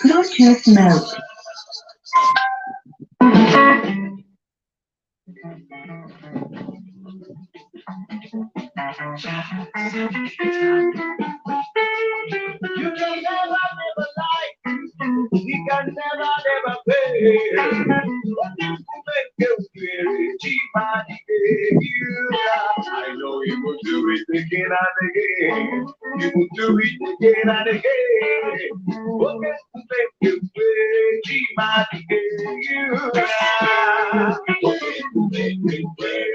Bluetooth mode. You can never lie. You can never pay. I know you will do it again and again. You will do it again and again. What can make you play? You what can make you play?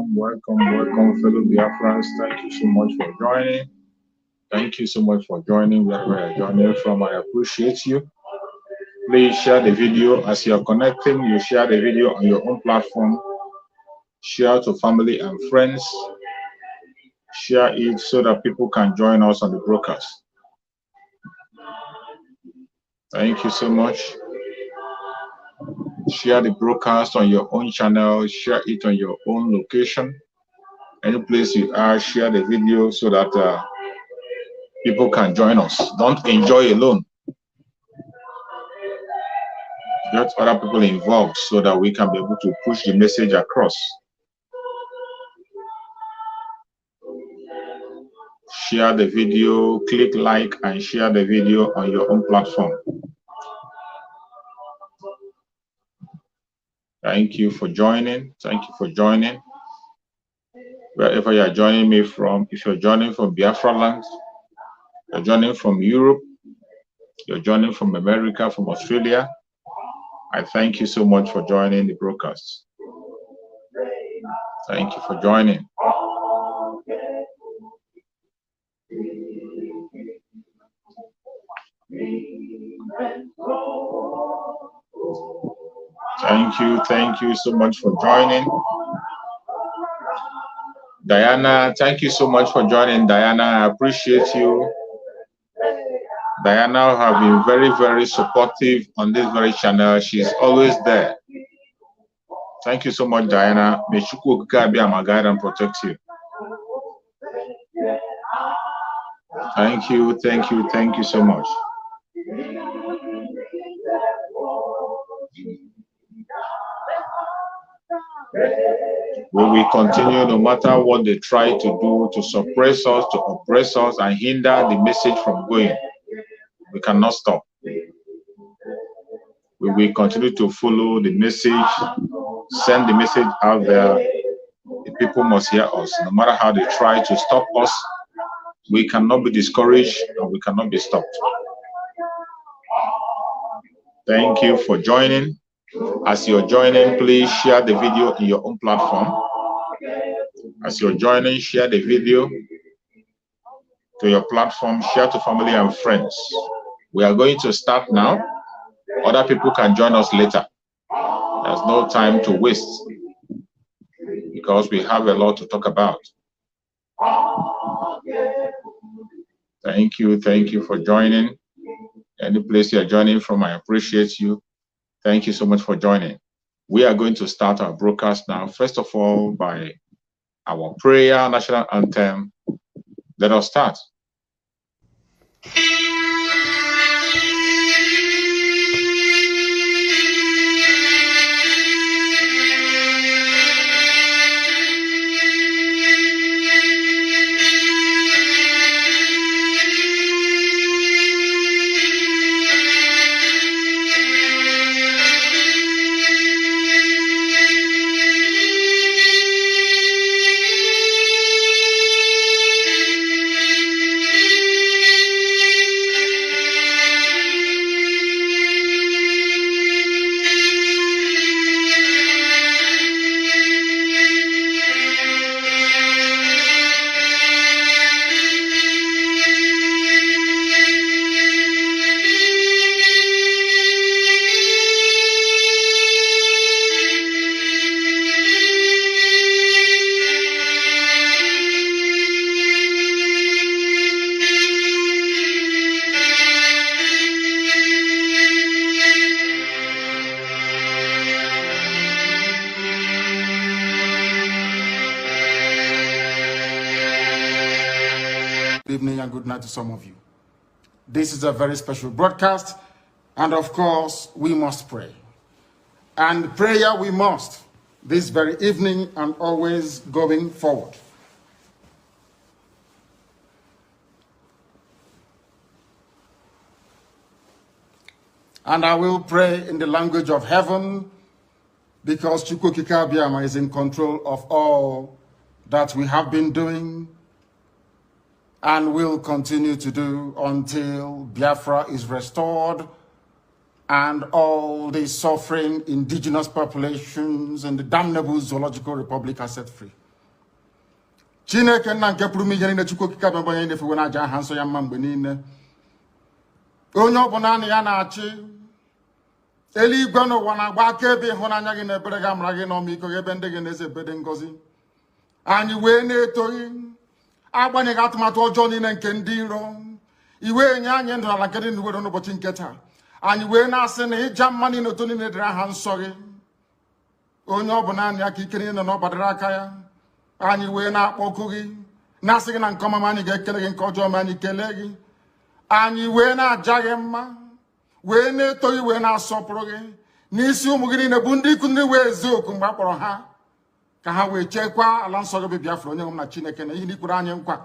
Welcome, fellow Biafrans. Thank you so much for joining. Thank you so much for joining wherever you're joining from. I appreciate you. Please share the video as you're connecting. You share the video on your own platform. Share to family and friends. Share it so that people can join us on the broadcast. Thank you so much. Share the broadcast on your own channel. Share it on your own location. Any place you are, share the video so that people can join us. Don't enjoy alone. Get other people involved so that we can be able to push the message across. Share the video, click like and share the video on your own platform. Thank you for joining. Thank you for joining. Wherever you are joining me from, if you're joining from Biafra lands, you're joining from Europe, you're joining from America, from Australia, I thank you so much for joining the broadcast. Thank you for joining. Thank you so much for joining. Diana, thank you so much for joining. Diana, I appreciate you. Diana have been very, very supportive on this very channel. She's always there. Thank you so much, Diana. May Chukwu be my guide and protect you. Thank you so much. We will continue no matter what they try to do to suppress us, to oppress us, and hinder the message from going. We cannot stop. We will continue to follow the message, send the message out there. The people must hear us. No matter how they try to stop us, we cannot be discouraged and we cannot be stopped. Thank you for joining. As you're joining, please share the video in your own platform. As you're joining, share the video to your platform, share to family and friends. We are going to start now. Other people can join us later. There's no time to waste because we have a lot to talk about. Thank you for joining. Any place you're joining from, I appreciate you. Thank you so much for joining. We are going to start our broadcast now, first of all, by our prayer, national anthem. Let us start. Evening and good night to some of you. This is a very special broadcast, and of course, we must pray. And prayer we must, this very evening and always going forward. And I will pray in the language of heaven, because Chukwu Kikabiama is in control of all that we have been doing and will continue to do until Biafra is restored and all the suffering indigenous populations in the damnable zoological republic are set free. Chineke na nke pụrụ ihe niile Chukwu okike abịa onye na-efe na aja aha nsọ ya mma mgbe niile. Onye ọbụla na ya na-achị eluigwe n'ụwa na-agba akaebe ịhụnanya gị na ebere gị amara gị na ọmịiko gị ebe ndị gị na-eze ebede ngọzi. Anyị wee na-etoghị agbanyeghị atụmatụ ọjọọ niile nke ndị iro. Iwe nye anyị ndụ ala nke dị n'uwe n'ụbọchị nke taa. Anyị wee na-asị na ịja mma niile otu niile dịrị aha nsọ gị. Onye ọbụla anyị aka ike niile na ọ gbadara aka ya. Anyị wee na-akpọku gị na-asị gị na nke ọma anyị ga-ekele gị, nke ọjọọ ma anyị kelee gị. Anyị wee na-aja gị mma, wee na-eto gị, wee na-asọpụrụ gị n'isi ụmụ gị niile bụ ndị ikwu ndị wee ezi oku mgbe a kpọrọ ha ka ha wee chekwaa ala nsọ gị bụ Biafra onye nwe m na Chineke na ihe n'ikwuru anyị nkwa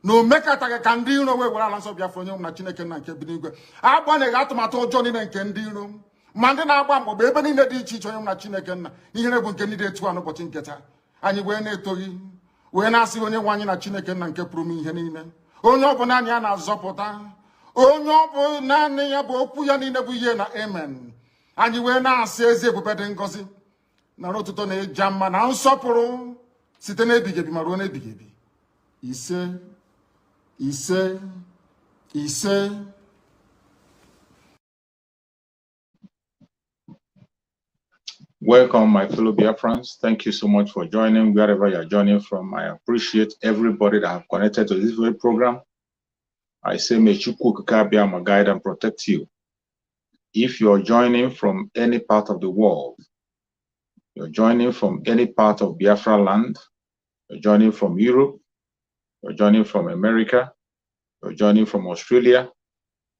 na o mekataghị ka ndị iro wee were ala nsọ Biafra onye nwe m na Chineke na nke bi n'igwe. Agbanyeghị atụmatụ ọjọọ niile nke ndị iro Mandina Bambo, Bebani Nedi Chicho na Chineken, Nirebu Kenide to an opportunity. And you were Netori, when I see only one in a Chineken and Keprumi Henine. Oh no, Bonaniana Zopota. Oh no, Bonania Bopuyan in the Buyena, amen. And you were now says a better gossip. Now to turn a jam man, I'll soporo. Sitene Bigabi Marone Bigabi. He said, Welcome, my fellow Biafrans. Thank you so much for joining wherever you're joining from. I appreciate everybody that have connected to this very program. I say, may Chukwu be my guide and protect you. If you're joining from any part of the world, you're joining from any part of Biafra land, you're joining from Europe, you're joining from America, you're joining from Australia,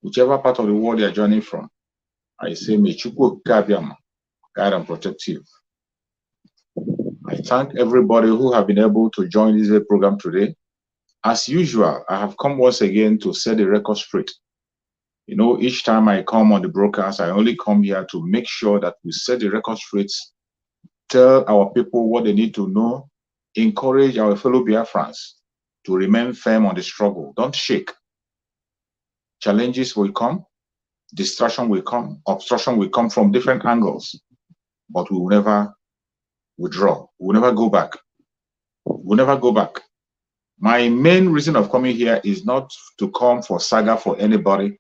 whichever part of the world you're joining from, I say, may Chukwu guide and protect you. I thank everybody who have been able to join this program today. As usual, I have come once again to set the record straight. You know, each time I come on the broadcast, I only come here to make sure that we set the record straight, tell our people what they need to know, encourage our fellow Biafrans to remain firm on the struggle. Don't shake. Challenges will come, distraction will come, obstruction will come from different angles, but we will never withdraw. We will never go back. We'll never go back. My main reason of coming here is not to come for saga for anybody.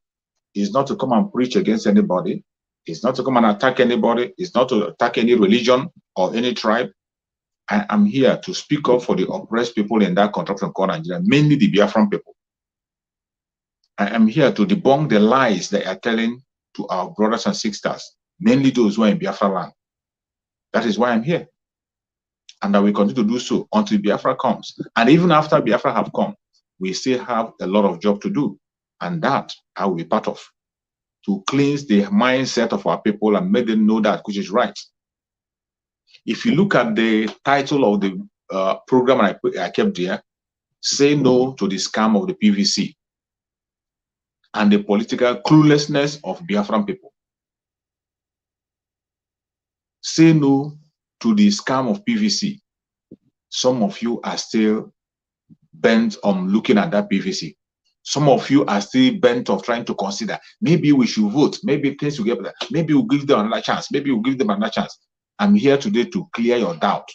It's not to come and preach against anybody. It's not to come and attack anybody. It's not to attack any religion or any tribe. I am here to speak up for the oppressed people in that contraption called Nigeria, mainly the Biafran people. I am here to debunk the lies they are telling to our brothers and sisters, mainly those who are in Biafra land. That is why I'm here. And I will continue to do so until Biafra comes. And even after Biafra have come, we still have a lot of job to do. And that I will be part of, to cleanse the mindset of our people and make them know that which is right. If you look at the title of the program I kept there, say no to the scam of the PVC and the political cluelessness of Biafran people. Say no to the scam of PVC. Some of you are still bent on looking at that PVC. Some of you are still bent on trying to consider, maybe we should vote, maybe things will get better, maybe we'll give them another chance, maybe we'll give them another chance. I'm here today to clear your doubt.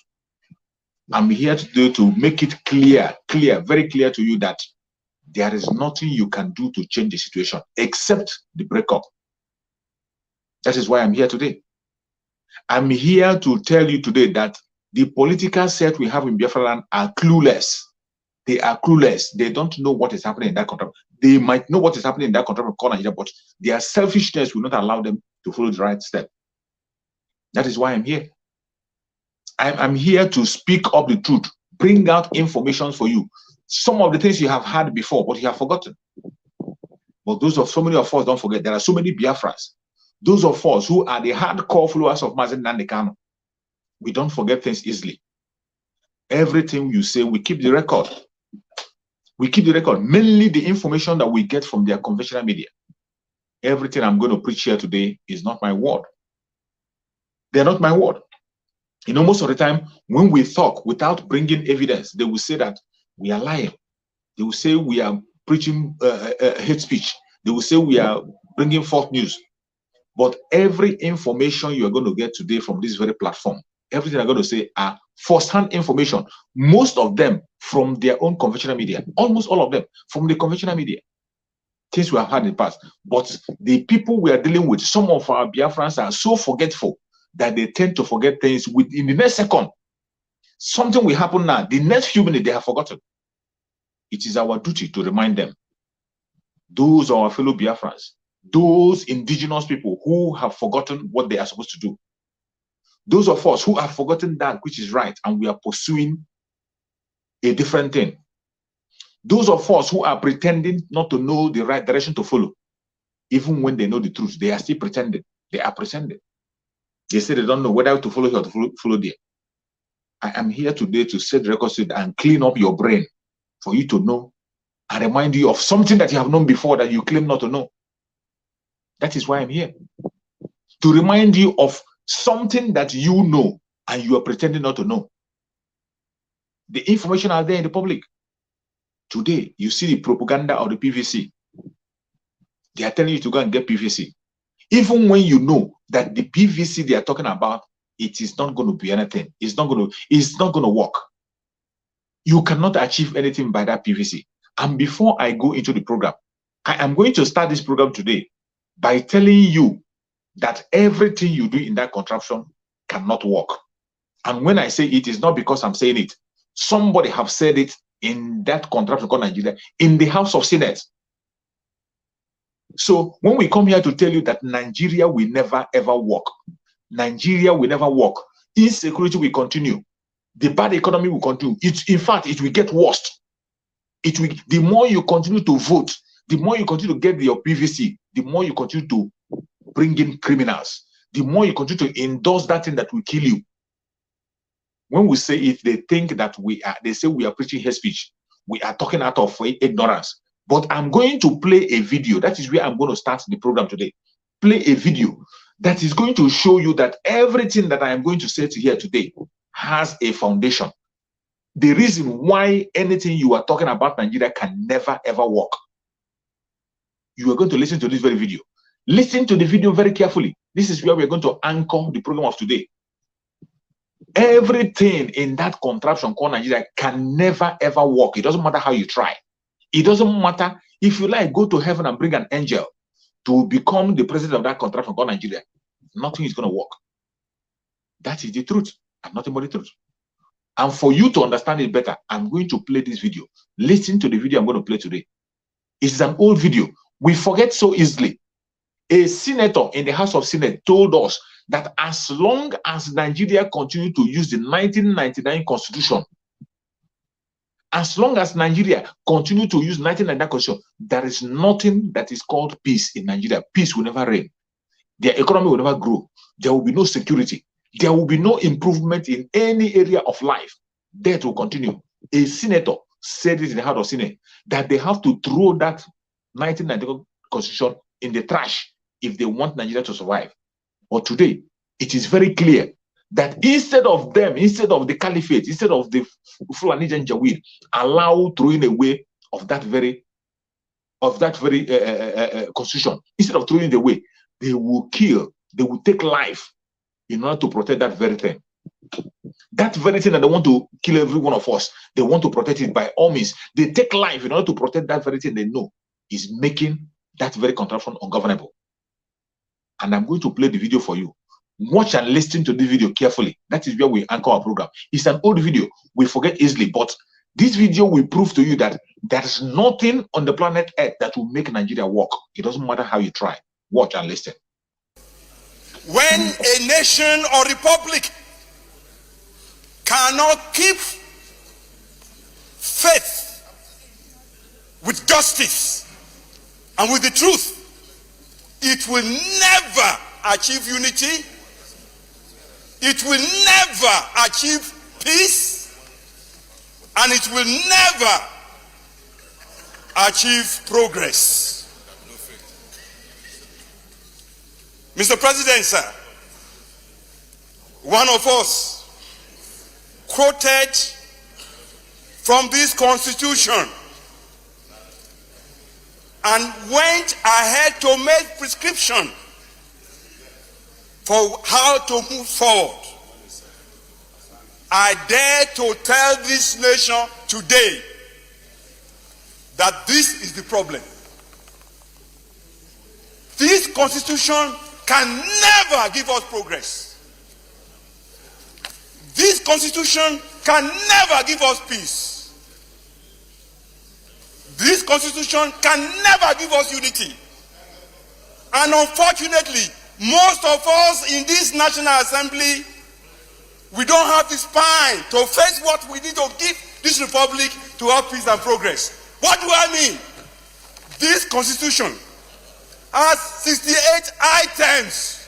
I'm here today to make it clear, very clear to you that there is nothing you can do to change the situation except the breakup. That is why I'm here today. I'm here to tell you today that the political set we have in Biafra land are clueless. They are clueless. They don't know what is happening in that country. They might know what is happening in that country, but their selfishness will not allow them to follow the right step. That is why I'm here. I'm here to speak up the truth, bring out information for you. Some of the things you have heard before, but you have forgotten. But so many of us don't forget. There are so many Biafrans. Those of us who are the hardcore followers of Mazen Nandekano, we don't forget things easily. Everything you say, we keep the record. We keep the record, mainly the information that we get from their conventional media. Everything I'm going to preach here today is not my word. They're not my word. You know, most of the time, when we talk without bringing evidence, they will say that we are lying. They will say we are preaching hate speech. They will say we are bringing false news. But every information you are going to get today from this very platform, everything I'm going to say are first-hand information. Most of them from their own conventional media. Almost all of them from the conventional media. Things we have had in the past. But the people we are dealing with, some of our Biafrans are so forgetful that they tend to forget things within the next second. Something will happen now. The next few minutes, they have forgotten. It is our duty to remind them. Those are our fellow Biafrans. Those indigenous people who have forgotten what they are supposed to do. Those of us who have forgotten that which is right and we are pursuing a different thing. Those of us who are pretending not to know the right direction to follow. Even when they know the truth, they are still pretending. They are pretending. They say they don't know whether to follow here or to follow there. I am here today to set the record straight and clean up your brain for you to know and remind you of something that you have known before that you claim not to know. That is why I'm here. to remind you of something that you know and you are pretending not to know. The information are there in the public. Today, you see the propaganda of the PVC. They are telling you to go and get PVC. Even when you know that the PVC they are talking about, it is not going to be anything. It's not going to work. You cannot achieve anything by that PVC. And before I go into the program, I am going to start this program today by telling you that everything you do in that contraption cannot work. And when I say it, is not because I'm saying it. Somebody have said it in that contraption called Nigeria, in the House of Senate. So when we come here to tell you that Nigeria will never ever work, Nigeria will never work, insecurity will continue, the bad economy will continue. In fact, it will get worse. The more you continue to vote, the more you continue to get your PVC, the more you continue to bring in criminals, the more you continue to endorse that thing that will kill you. When we say it, they think that they say we are preaching hate speech. We are talking out of ignorance. But I'm going to play a video. That is where I'm going to start the program today. Play a video that is going to show you that everything that I am going to say to here today has a foundation. The reason why anything you are talking about Nigeria can never ever work. You are going to listen to this very video. Listen to the video very carefully. This is where we are going to anchor the program of today. Everything in that contraption called Nigeria can never ever work. It doesn't matter how you try. It doesn't matter if you like go to heaven and bring an angel to become the president of that contraption called Nigeria. Nothing is going to work. That is the truth and nothing but the truth. And for you to understand it better, I'm going to play this video. Listen to the video I'm going to play today. It's an old video. We forget so easily. A senator in the House of Senate told us that as long as Nigeria continues to use the 1999 Constitution, as long as Nigeria continues to use 1999 Constitution, there is nothing that is called peace in Nigeria. Peace will never reign. Their economy will never grow. There will be no security. There will be no improvement in any area of life. Death will continue. A senator said it in the House of Senate that they have to throw that 1999 Constitution in the trash if they want Nigeria to survive. But today, it is very clear that instead of the caliphate, instead of the Fulani Janjaweed, allow throwing away of that very constitution, instead of throwing it away, they will kill, they will take life in order to protect that very thing. That very thing that they want to kill every one of us, they want to protect it by all means. They take life in order to protect that very thing they know is making that very contraption ungovernable. And I'm going to play the video for you. Watch and listen to the video carefully. That is where we anchor our program. It's an old video. We forget easily, but this video will prove to you that there is nothing on the planet Earth that will make Nigeria work. It doesn't matter how you try. Watch and listen. When a nation or republic cannot keep faith with justice and with the truth, it will never achieve unity. It will never achieve peace, and it will never achieve progress. Mr. President, sir, one of us quoted from this constitution and went ahead to make prescription for how to move forward. I dare to tell this nation today that this is the problem. This constitution can never give us progress. This constitution can never give us peace. This constitution can never give us unity. And unfortunately, most of us in this National Assembly, we don't have the spine to face what we need to give this republic to have peace and progress. What do I mean? This constitution has 68 items.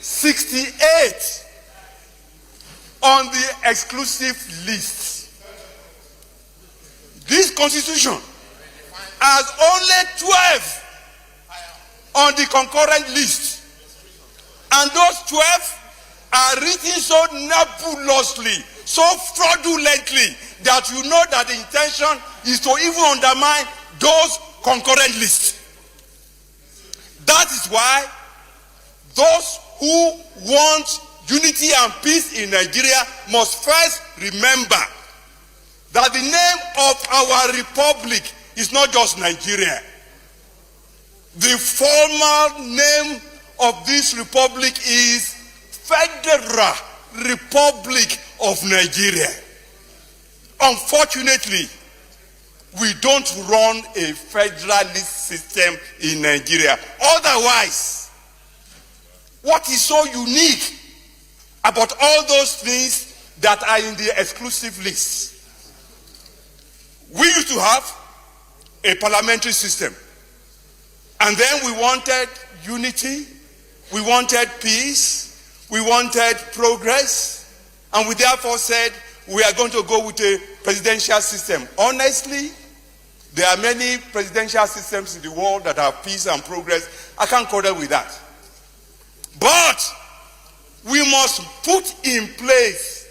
68 on the exclusive list. This constitution has only 12 on the concurrent list. And those 12 are written so nebulously, so fraudulently, that you know that the intention is to even undermine those concurrent lists. That is why those who want unity and peace in Nigeria must first remember that the name of our republic is not just Nigeria. The formal name of this republic is Federal Republic of Nigeria. Unfortunately, we don't run a federalist system in Nigeria. Otherwise, what is so unique about all those things that are in the exclusive list? We used to have a parliamentary system, and then we wanted unity, we wanted peace, we wanted progress, and we therefore said we are going to go with a presidential system. Honestly, there are many presidential systems in the world that have peace and progress. I can't quarrel with that. But we must put in place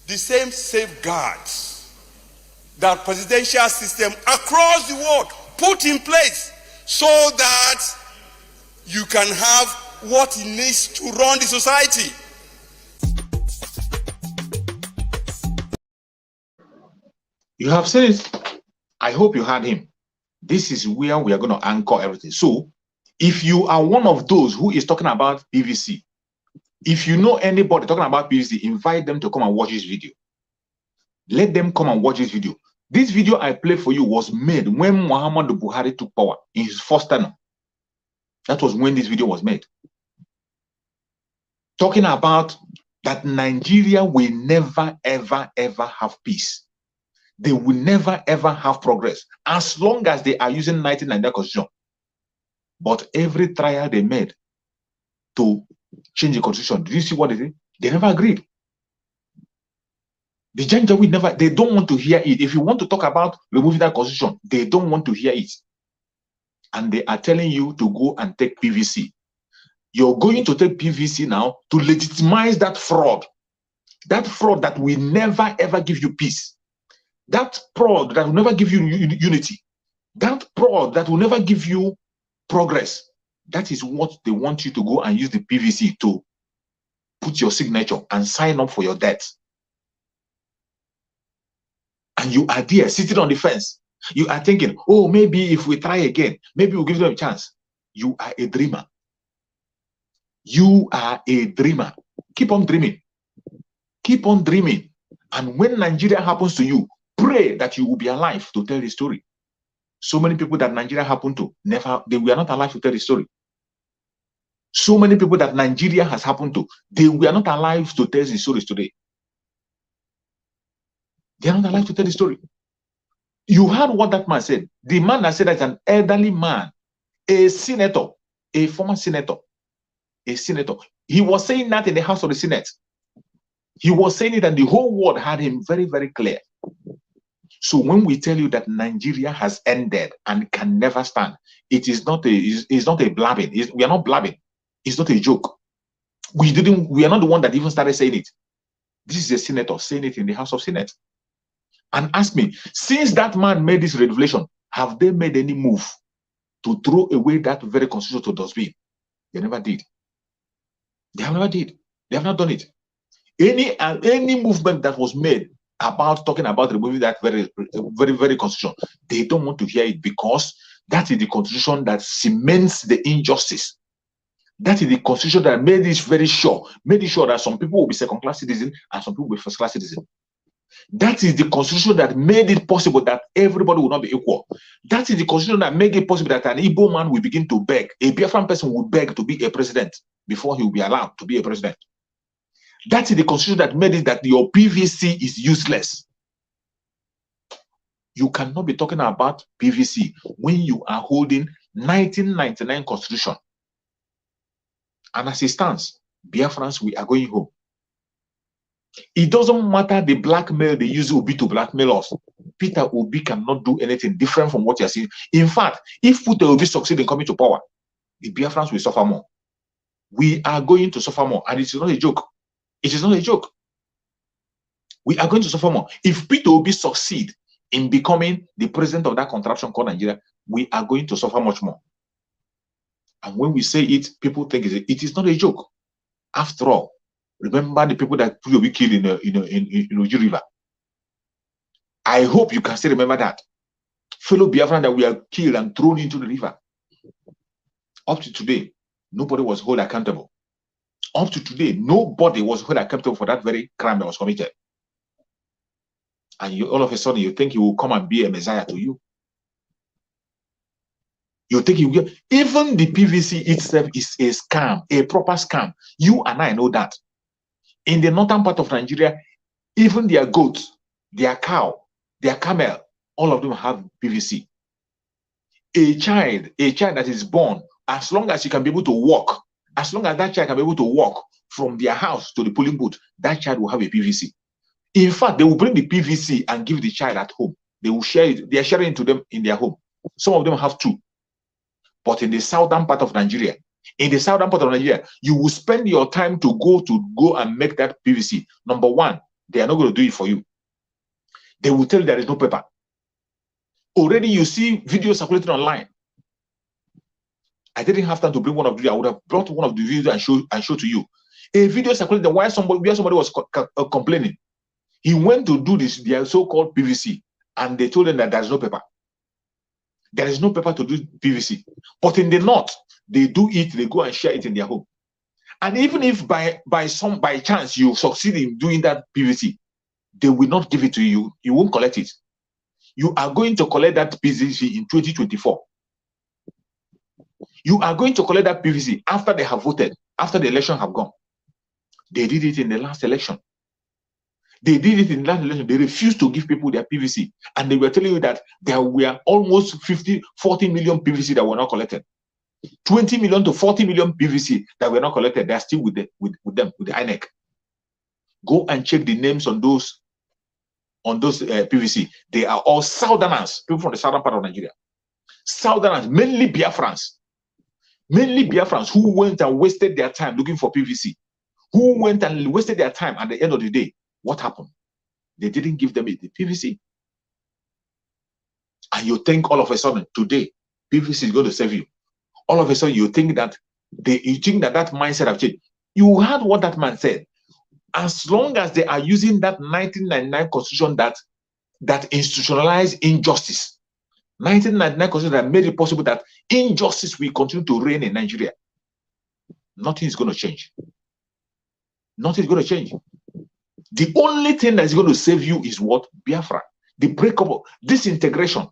the same safeguards that presidential system across the world put in place, so that you can have what it needs to run the society. You have said it. I hope you heard him. This is where we are going to anchor everything. So, if you are one of those who is talking about PVC, if you know anybody talking about PVC, invite them to come and watch this video. Let them come and watch this video. This video I played for you was made when Muhammadu Buhari took power in his first term. That was when this video was made. Talking about that Nigeria will never, ever, ever have peace. They will never, ever have progress as long as they are using 1999 constitution. But every trial they made to change the constitution, did you see what they did? They never agreed. The Janjaweed never, they don't want to hear it. If you want to talk about removing that constitution, they don't want to hear it. And they are telling you to go and take PVC. You're going to take PVC now to legitimize that fraud. That fraud that will never, ever give you peace. That fraud that will never give you unity. That fraud that will never give you progress. That is what they want you to go and use the PVC to put your signature and sign up for your debt. And you are there sitting on the fence. You are thinking, oh, maybe if we try again, maybe we'll give them a chance. You are a dreamer. You are a dreamer. Keep on dreaming. Keep on dreaming. And when Nigeria happens to you, pray that you will be alive to tell the story. So many people that Nigeria happened to, they were not alive to tell the story. So many people that Nigeria has happened to, they were not alive to tell the stories today. They are not alive to tell the story. You heard what that man said. The man that said that is an elderly man, a senator, a former senator, a senator. He was saying that in the House of the Senate. He was saying it and the whole world had him very, very clear. So when we tell you that Nigeria has ended and can never stand, it is not a blabbing. We are not blabbing. It's not a joke. We are not the one that even started saying it. This is a senator saying it in the House of Senate. And ask me, since that man made this revelation, have they made any move to throw away that very constitution to dustbin? They never did. They have never did. They have not done it. Any movement that was made about talking about removing that very constitution, they don't want to hear it, because that is the constitution that cements the injustice. That is the constitution that made it very sure, that some people will be second-class citizens and some people will be first-class citizens. That is the constitution that made it possible that everybody will not be equal. That is the constitution that made it possible that an Igbo man will begin to beg. A Biafran person will beg to be a president before he will be allowed to be a president. That is the constitution that made it that your PVC is useless. You cannot be talking about PVC when you are holding 1999 constitution. And as it stands, Biafrans, we are going home. It doesn't matter the blackmail they use Obi to blackmail us. Peter Obi cannot do anything different from what you are seeing. In fact, if Peter Obi succeeds in coming to power, the Biafrans will suffer more. we are going to suffer more. And it is not a joke. It is not a joke. We are going to suffer more. If Peter Obi succeed in becoming the president of that contraption called Nigeria, we are going to suffer much more. And when we say it, people think it is not a joke. After all, remember the people that Peter Obi killed in Oji River. I hope you can still remember that. Fellow Biafran that we are killed and thrown into the river. Up to today, nobody was held accountable. Up to today, nobody was held accountable for that very crime that was committed. And you, all of a sudden, you think he will come and be a messiah to you. You think he will get, even the PVC itself is a scam, a proper scam. You and I know that. In the northern part of Nigeria, even their goats, their cow, their camel, all of them have PVC. A child that is born, as long as you can be able to walk, as long as that child can be able to walk from their house to the polling booth, that child will have a PVC. In fact, they will bring the PVC and give the child at home. They will share it. They are sharing it to them in their home. Some of them have two. But in the southern part of Nigeria, you will spend your time to go and make that PVC. Number one, they are not going to do it for you. They will tell you there is no paper. Already you see videos circulating online. I didn't have time to bring one of the videos. I would have brought one of the videos and show to you. A video circulated where somebody was complaining. He went to do this, their so-called PVC, and they told him that there's no paper. There is no paper to do PVC. But in the north, they do it, they go and share it in their home. And even if by chance you succeed in doing that PVC, they will not give it to you. You won't collect it. You are going to collect that PVC in 2024. You are going to collect that PVC after they have voted, after the election have gone. They did it in the last election. They did it in the last election. They refused to give people their PVC. And they were telling you that there were almost 40 million PVC that were not collected. 20 million to 40 million PVC that were not collected. They are still with them, with the INEC. Go and check the names on those PVC. They are all Southerners, people from the southern part of Nigeria. Southerners, mainly Biafrans. Mainly Biafrans who went and wasted their time looking for PVC. Who went and wasted their time at the end of the day. What happened? They didn't give them the PVC. And you think all of a sudden, today, PVC is going to save you. All of a sudden, you think that that mindset have changed. You heard what that man said. As long as they are using that 1999 constitution that institutionalized injustice, 1999 constitution that made it possible that injustice will continue to reign in Nigeria, nothing is going to change. Nothing is going to change. The only thing that is going to save you is what? Biafra. The breakup, disintegration,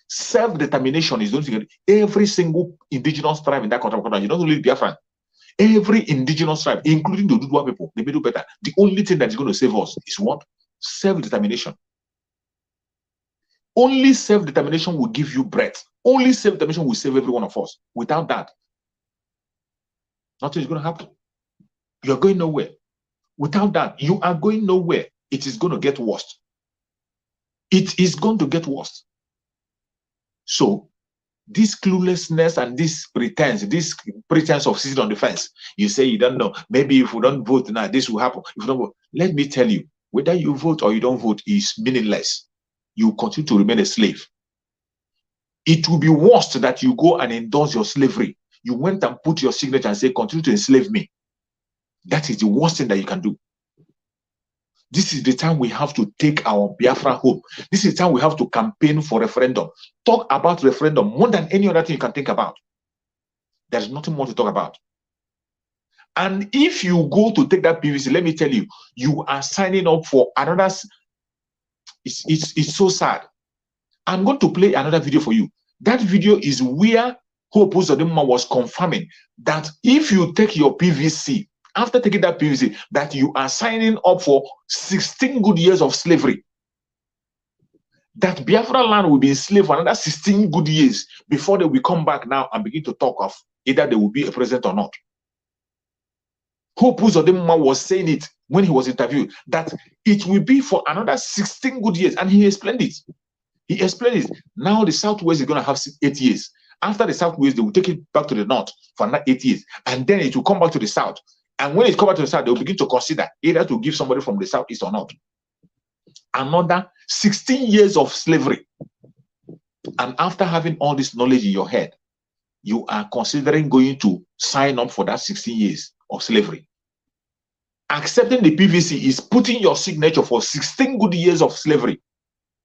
self-determination is going to get every single indigenous tribe in that country. You don't only Biafra. Every indigenous tribe, including the Dudua people, they may do better. The only thing that is going to save us is what? Self-determination. Only self-determination will give you breath. Only self-determination will save every one of us. Without that, nothing is going to happen. You're going nowhere. Without that, you are going nowhere. It is going to get worse. It is going to get worse. So, this cluelessness and this pretense of sitting on the fence, you say you don't know. Maybe if we don't vote now, this will happen. If you don't vote, let me tell you, whether you vote or you don't vote is meaningless. You continue to remain a slave. It will be worse that you go and endorse your slavery. You went and put your signature and say, continue to enslave me. That is the worst thing that you can do. This is the time we have to take our Biafra home. This is the time we have to campaign for referendum. Talk about referendum more than any other thing you can think about. There is nothing more to talk about. And if you go to take that PVC, let me tell you, you are signing up for another. It's so sad. I'm going to play another video for you. That video is where Hope Uzodinma was confirming that if you take your PVC, after taking that PVC, that you are signing up for 16 good years of slavery. That Biafra land will be enslaved for another 16 good years before they will come back now and begin to talk of either they will be a president or not. Hope Uzodinma was saying it when he was interviewed, that it will be for another 16 good years, and he explained it. He explained it. Now the Southwest is going to have 8 years, After the Southwest, they will take it back to the North for another 8 years. And then it will come back to the South. And when it comes back to the South, they will begin to consider either to give somebody from the Southeast or not. Another 16 years of slavery. And after having all this knowledge in your head, you are considering going to sign up for that 16 years of slavery. Accepting the PVC is putting your signature for 16 good years of slavery.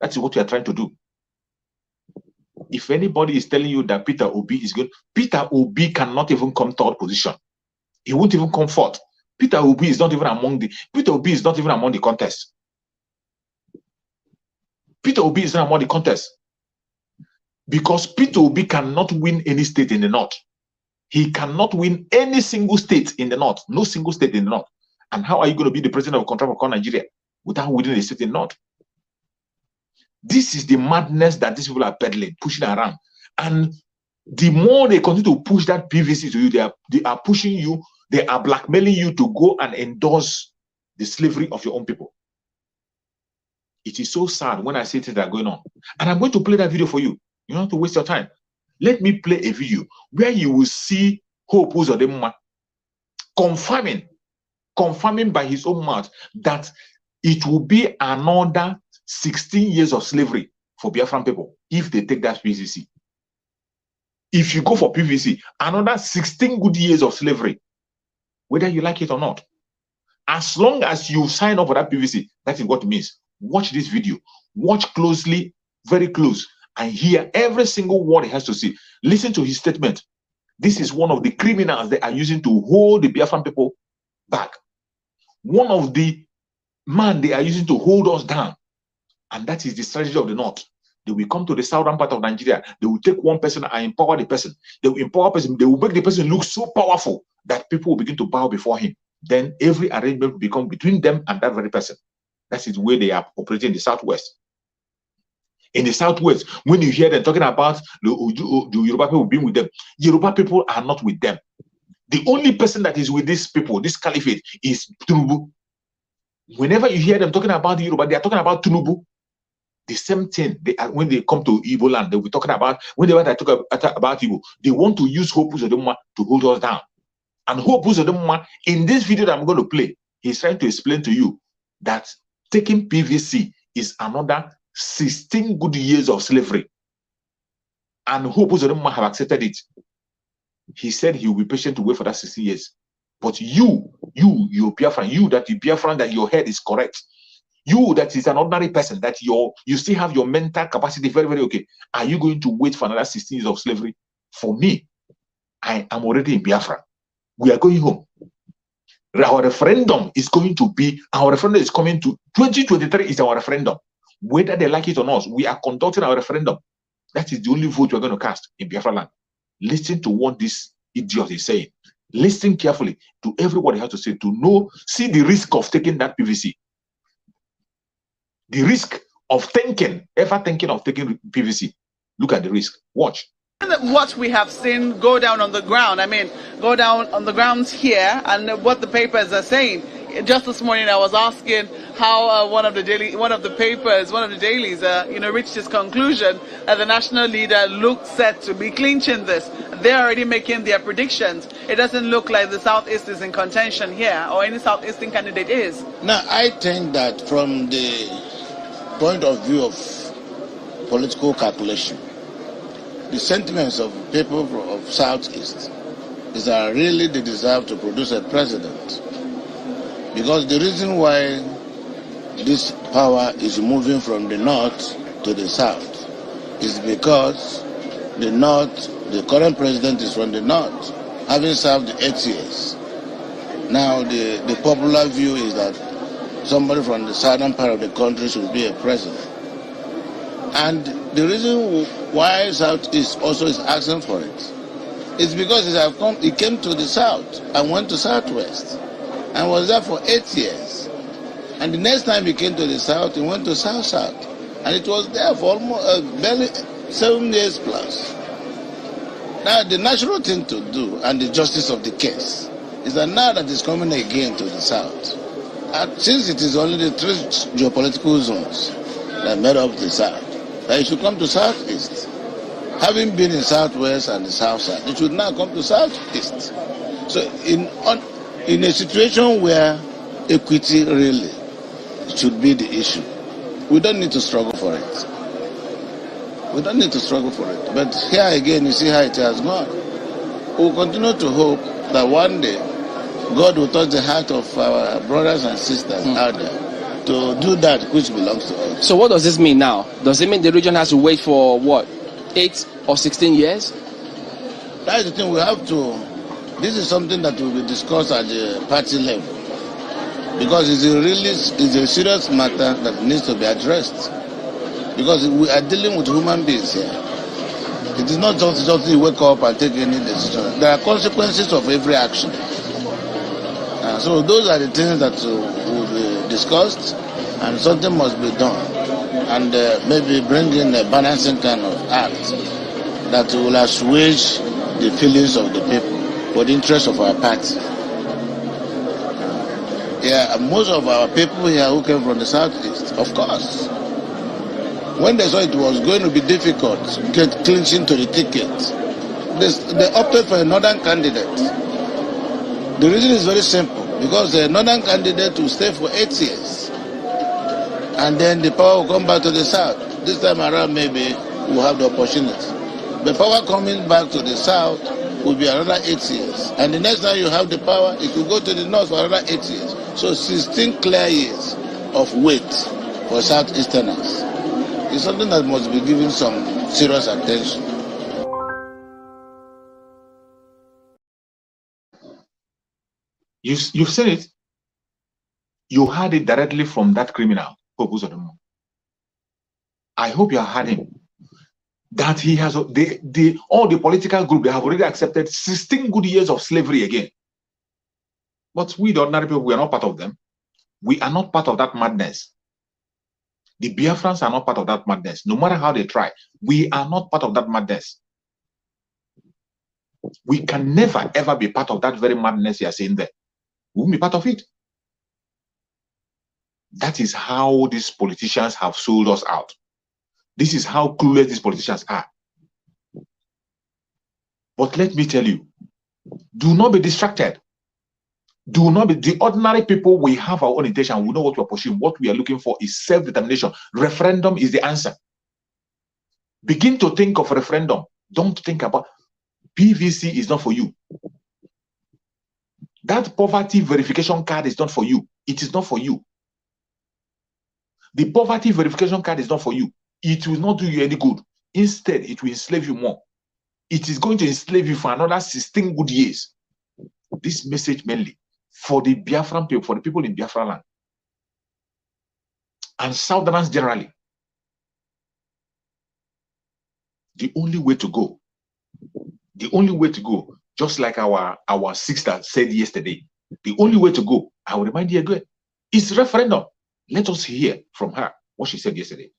That's what you are trying to do. If anybody is telling you that Peter Obi is good, Peter Obi cannot even come third position. He won't even come fourth. Peter Obi is not even among the contest. Peter Obi is not among the contest. Because Peter Obi cannot win any state in the North. He cannot win any single state in the North. No single state in the North. And how are you going to be the president of Control of Nigeria without winning a state in the North? This is the madness that these people are peddling, pushing around. And the more they continue to push that PVC to you, they are pushing you, they are blackmailing you to go and endorse the slavery of your own people. It is so sad when I see things that are going on. And I'm going to play that video for you. You don't have to waste your time. Let me play a video where you will see Hope Uzodinma confirming by his own mouth that it will be another 16 years of slavery for Biafran people if they take that PVC. If you go for PVC, another 16 good years of slavery, whether you like it or not. As long as you sign up for that PVC, that is what it means. Watch this video. Watch closely, very close, and hear every single word he has to say. Listen to his statement. This is one of the criminals they are using to hold the Biafran people back. One of the men they are using to hold us down. And that is the strategy of the North. They will come to the southern part of Nigeria. They will take one person and empower the person. They will empower person. They will make the person look so powerful that people will begin to bow before him. Then every arrangement will become between them and that very person. That is the way they are operating in the Southwest. In the Southwest, when you hear them talking about the Yoruba people being with them, Yoruba people are not with them. The only person that is with these people, this caliphate, is Tinubu. Whenever you hear them talking about the Yoruba, they are talking about Tinubu. The same thing, when they come to Igbo land, they'll be talking about, whenever they talk about Igbo, they want to use Hope Uzodinma to hold us down. And Hope Uzodinma, in this video that I'm going to play, he's trying to explain to you that taking PVC is another 16 good years of slavery. And Hope Uzodinma have accepted it. He said he will be patient to wait for that 16 years. But you're Biafran, you that the Biafran, that your head is correct. You that is an ordinary person, that you still have your mental capacity very, very okay. Are you going to wait for another 16 years of slavery? For me, I am already in Biafra. We are going home. Our referendum is coming to 2023 is our referendum. Whether they like it or not, we are conducting our referendum. That is the only vote we're going to cast in Biafra land. Listen to what this idiot is saying. Listen carefully to everyone he has to say to see the risk of taking that PVC. The risk of ever thinking of taking PVC. Look at the risk. Watch. What we have seen go down on the ground, go down on the grounds here, and what the papers are saying. Just this morning I was asking how one of the dailies reached its conclusion that the national leader looked set to be clinching this. They're already making their predictions. It doesn't look like the Southeast is in contention here, or any Southeastern candidate is. Now, I think that from the point of view of political calculation, the sentiments of people of Southeast is that really they deserve to produce a president. Because the reason why this power is moving from the north to the south is because the north, the current president is from the north, having served 8 years. Now the popular view is that somebody from the southern part of the country should be a president. And the reason why Southeast also is asking for it is because he came to the south and went to Southwest and was there for 8 years. And the next time he came to the south, he went to South-South. And it was there for almost barely 7 years plus. Now, the natural thing to do, and the justice of the case, is that now that he's coming again to the south, and since it is only the 3 geopolitical zones that made up the south, that he should come to Southeast Having been in Southwest and the South Side, it should now come to Southeast. So in a situation where equity really should be the issue, we don't need to struggle for it. We don't need to struggle for it. But here again, you see how it has gone. We'll continue to hope that one day God will touch the heart of our brothers and sisters out there to do that which belongs to us. So what does this mean now? Does it mean the region has to wait for what, 8 or 16 years? That's the thing. We have to. This is something that will be discussed at the party level, because it's a serious matter that needs to be addressed. Because we are dealing with human beings here. It is not just you wake up and take any decision. There are consequences of every action. So those are the things that will be discussed, and something must be done. And maybe bring in a balancing kind of act that will assuage the feelings of the people for the interest of our party. Most of our people here who came from the Southeast, of course, when they saw it was going to be difficult to get clinching to the ticket, they opted for a northern candidate. The reason is very simple, because the northern candidate will stay for 8 years, and then the power will come back to the south. This time around, maybe we'll have the opportunity. The power coming back to the south will be another 8 years, and the next time you have the power, it will go to the north for another 8 years. So 16 clear years of wait for Southeasterners. It's something that must be given some serious attention. You've seen it. You heard it directly from that criminal, Pope Uzodinma. I hope you have heard him. That he has all the political group, they have already accepted 16 good years of slavery again. But we, the ordinary people, we are not part of them. We are not part of that madness. The Biafrans are not part of that madness. No matter how they try, we are not part of that madness. We can never, ever be part of that very madness you are saying there. We won't be part of it. That is how these politicians have sold us out. This is how clueless these politicians are. But let me tell you, do not be distracted. Do not be the ordinary people. We have our own intention. We know what we are pursuing. What we are looking for is self-determination. Referendum is the answer. Begin to think of referendum. Don't think about PVC is not for you. That poverty verification card is not for you. It is not for you. The poverty verification card is not for you. It will not do you any good. Instead, it will enslave you more. It is going to enslave you for another 16 good years. This message mainly for the Biafran people, for the people in Biafra land, and Southerners generally. The only way to go, just like our sister said yesterday, the only way to go, I will remind you again, is referendum. Let us hear from her what she said yesterday.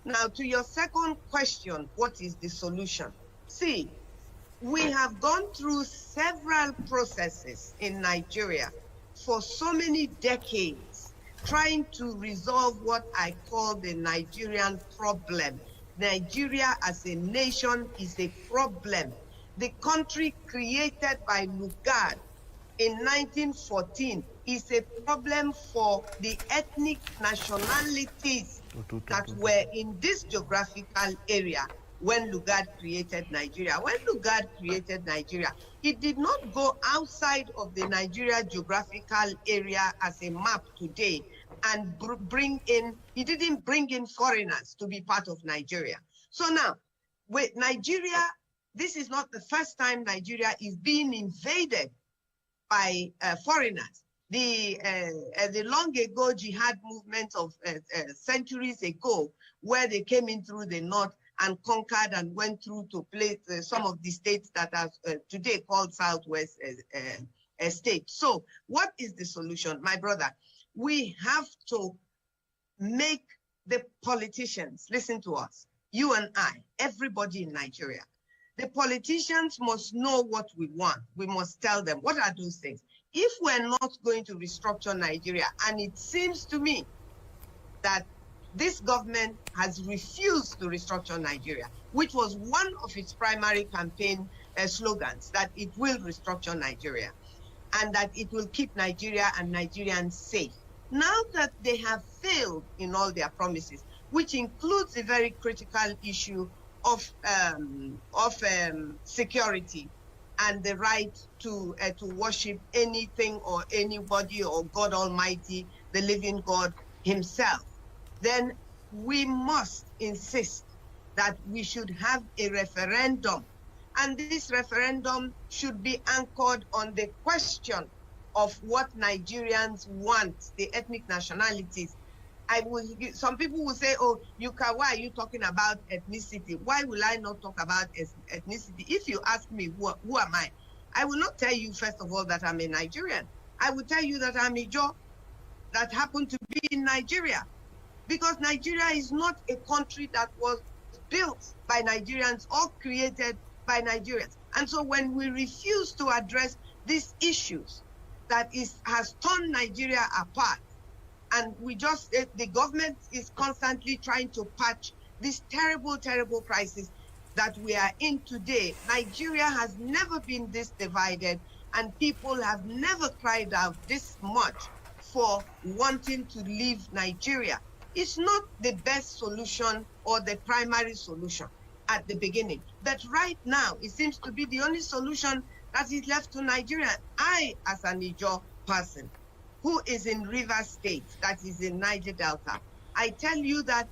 Now, to your second question, what is the solution? See, we have gone through several processes in Nigeria for so many decades, trying to resolve what I call the Nigerian problem. Nigeria as a nation is a problem. The country created by Lugard in 1914 is a problem for the ethnic nationalities that were in this geographical area when Lugard created Nigeria. When Lugard created Nigeria, he did not go outside of the Nigeria geographical area as a map today and he didn't bring in foreigners to be part of Nigeria. So now, with Nigeria, this is not the first time Nigeria is being invaded by foreigners. The long ago jihad movement of centuries ago, where they came in through the north and conquered and went through to place some of the states that are today called Southwest states. So what is the solution, my brother? We have to make the politicians listen to us, you and I, everybody in Nigeria. The politicians must know what we want. We must tell them, what are those things? If we're not going to restructure Nigeria, and it seems to me that this government has refused to restructure Nigeria, which was one of its primary campaign slogans, that it will restructure Nigeria and that it will keep Nigeria and Nigerians safe. Now that they have failed in all their promises, which includes the very critical issue of security and the right to worship anything or anybody or God Almighty, the living God himself, then we must insist that we should have a referendum. And this referendum should be anchored on the question of what Nigerians want, the ethnic nationalities. Some people will say, oh, why are you talking about ethnicity? Why will I not talk about ethnicity? If you ask me, who am I? I will not tell you, first of all, that I'm a Nigerian. I will tell you that I'm a Ijaw that happened to be in Nigeria. Because Nigeria is not a country that was built by Nigerians or created by Nigerians. And so when we refuse to address these issues that has torn Nigeria apart, and the government is constantly trying to patch this terrible, terrible crisis that we are in today. Nigeria has never been this divided, and people have never cried out this much for wanting to leave Nigeria. It's not the best solution or the primary solution at the beginning, but right now it seems to be the only solution that is left to Nigeria. I, as an Ijaw person who is in Rivers State, that is in Niger Delta, I tell you that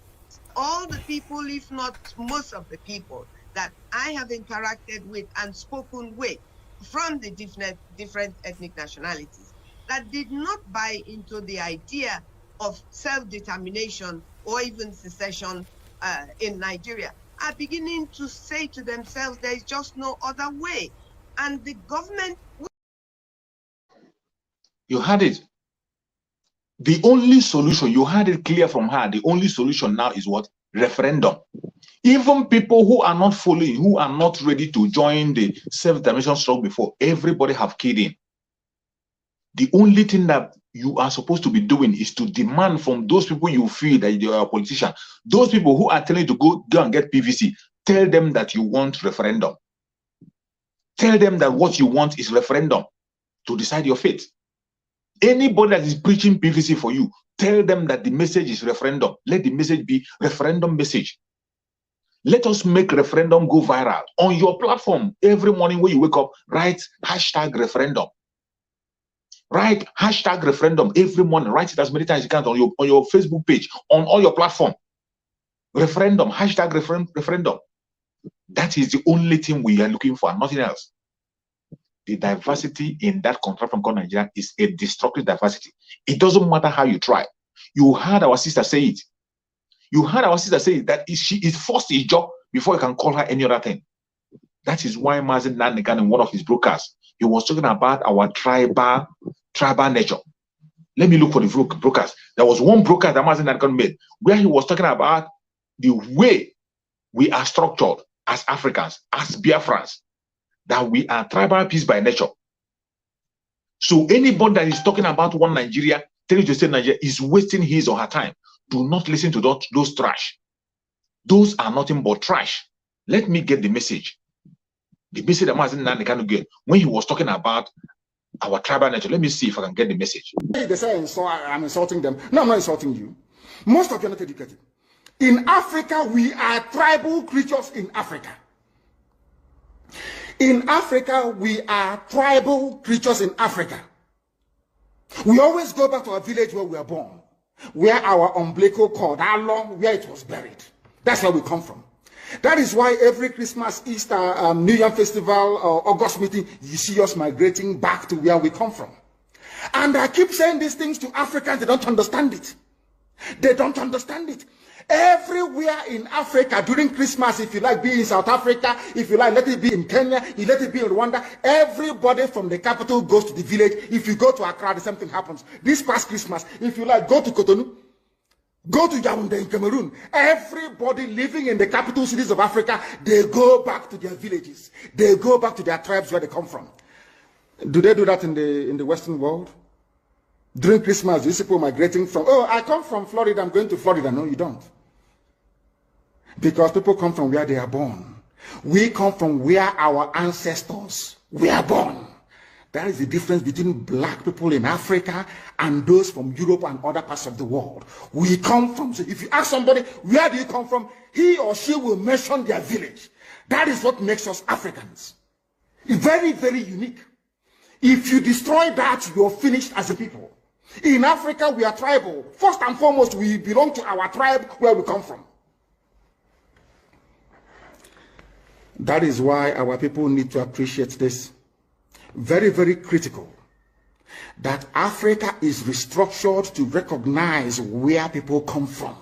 all the people, if not most of the people that I have interacted with and spoken with from the different ethnic nationalities, that did not buy into the idea of self-determination or even secession in Nigeria, are beginning to say to themselves, there is just no other way. And the government... You had it. The only solution, you had it clear from her, the only solution now is what? Referendum. Even people who are not following, who are not ready to join the self-determination struggle before, everybody have keyed in. The only thing that you are supposed to be doing is to demand from those people you feel that they are a politician, those people who are telling you to go and get PVC, tell them that you want referendum. Tell them that what you want is referendum to decide your fate. Anybody that is preaching PVC for you, tell them that the message is referendum. Let the message be referendum message. Let us make referendum go viral. On your platform, every morning when you wake up, write hashtag referendum. Write hashtag referendum every morning. Write it as many times as you can on your Facebook page, on all your platform. Referendum, hashtag referendum. That is the only thing we are looking for, nothing else. The diversity in that contraption called Nigeria is a destructive diversity. It doesn't matter how you try. You heard our sister say it. You heard our sister say that she is forced to job before you can call her any other thing. That is why Mazen Nanigan, in one of his broadcasts, he was talking about our tribal nature. Let me look for the broadcast. There was one broadcast that Mazen Nanigan made where he was talking about the way we are structured as Africans, as Biafrans, that we are tribal peace by nature. So anybody that is talking about one Nigeria, telling you to say Nigeria, is wasting his or her time. Do not listen to those trash. Those are nothing but trash. Let me get the message. The message that Mazen Nanigan get when he was talking about our tribal nature. Let me see if I can get the message. They say I'm insulting them. No, I'm not insulting you. Most of you are not educated. In Africa, we are tribal creatures in Africa. In Africa, we are tribal creatures in Africa. We always go back to our village where we were born, where our umbilical cord, how long, where it was buried. That's where we come from. That is why every Christmas, Easter, New Year festival, or August meeting, you see us migrating back to where we come from. And I keep saying these things to Africans, they don't understand it. They don't understand it. Everywhere in Africa during Christmas, if you like, be in South Africa, if you like, let it be in Kenya, you let it be in Rwanda, everybody from the capital goes to the village. If you go to Accra, the same thing happens. This past Christmas, if you like, go to Cotonou, go to Yaoundé in Cameroon. Everybody living in the capital cities of Africa, they go back to their villages. They go back to their tribes where they come from. Do they do that in the Western world? During Christmas, these people migrating from, oh, I come from Florida, I'm going to Florida. No, you don't. Because people come from where they are born. We come from where our ancestors were born. That is the difference between black people in Africa and those from Europe and other parts of the world. We come from, so if you ask somebody, where do you come from? He or she will mention their village. That is what makes us Africans. Very, very unique. If you destroy that, you're finished as a people. In Africa, we are tribal. First and foremost, we belong to our tribe where we come from. That is why our people need to appreciate this. Very, very critical. That Africa is restructured to recognize where people come from.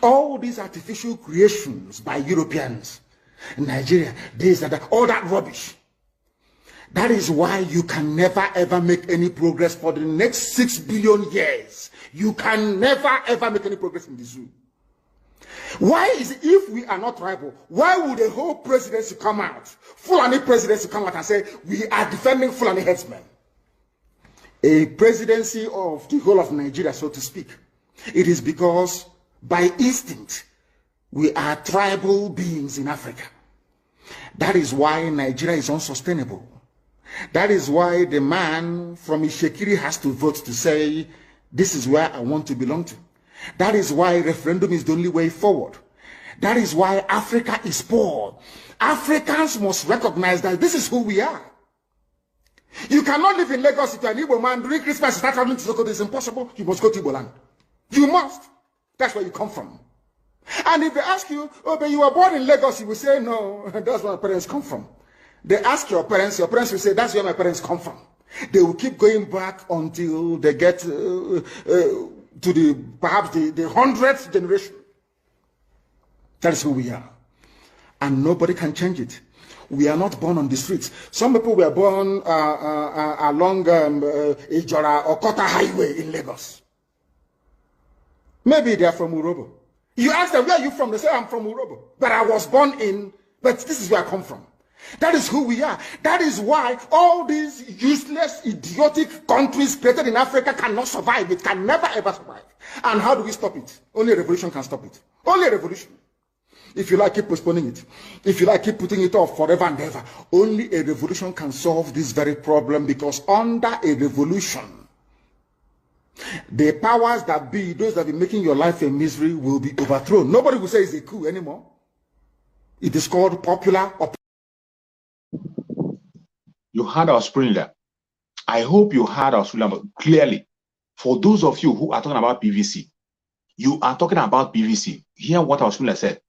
All these artificial creations by Europeans, Nigeria, this and that, all that rubbish. That is why you can never ever make any progress for the next 6 billion years. You can never ever make any progress in the zoo. Why is it, if we are not tribal, why would the whole presidency come out, Fulani presidency come out and say, we are defending Fulani headsmen? A presidency of the whole of Nigeria, so to speak. It is because by instinct, we are tribal beings in Africa. That is why Nigeria is unsustainable. That is why the man from Ishekiri has to vote to say, this is where I want to belong to. That is why referendum is the only way forward. That is why Africa is poor. Africans must recognize that this is who we are. You cannot live in Lagos if you're an Igbo man during Christmas and start traveling to Sokoto. It's impossible. You must go to Igbo land. You must. That's where you come from. And if they ask you, oh, but you were born in Lagos, you will say, no, that's where my parents come from. They ask your parents will say, that's where my parents come from. They will keep going back until they get to perhaps the 100th generation. That is who we are. And nobody can change it. We are not born on the streets. Some people were born along Ijora or Kota Highway in Lagos. Maybe they are from Urobo. You ask them, where are you from? They say, I'm from Urobo. But I was born in, but this is where I come from. That is who we are. That is why all these useless, idiotic countries created in Africa cannot survive. It can never ever survive. And how do we stop it? Only a revolution can stop it. Only a revolution. If you like, keep postponing it. If you like, keep putting it off forever and ever. Only a revolution can solve this very problem, because under a revolution, the powers that be, those that be making your life a misery, will be overthrown. Nobody will say it's a coup anymore. It is called popular oppression. You heard our Springer. I hope you heard our Springer clearly. For those of you who are talking about PVC, you are talking about PVC. Hear what our Springer said.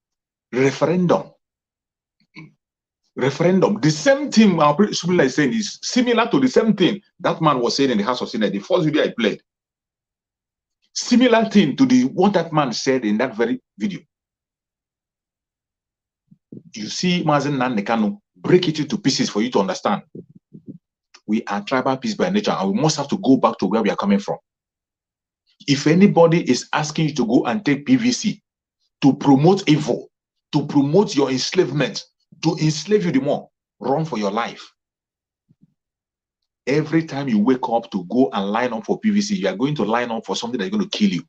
Referendum. Referendum. The same thing our Springer is saying is similar to the same thing that man was saying in the House of Senate, the first video I played. Similar thing to what that man said in that very video. You see Mazen Nandekano break it into pieces for you to understand. We are tribal peace by nature, and we must have to go back to where we are coming from. If anybody is asking you to go and take PVC to promote evil, to promote your enslavement, to enslave you the more, run for your life. Every time you wake up to go and line up for PVC, you are going to line up for something that's going to kill you.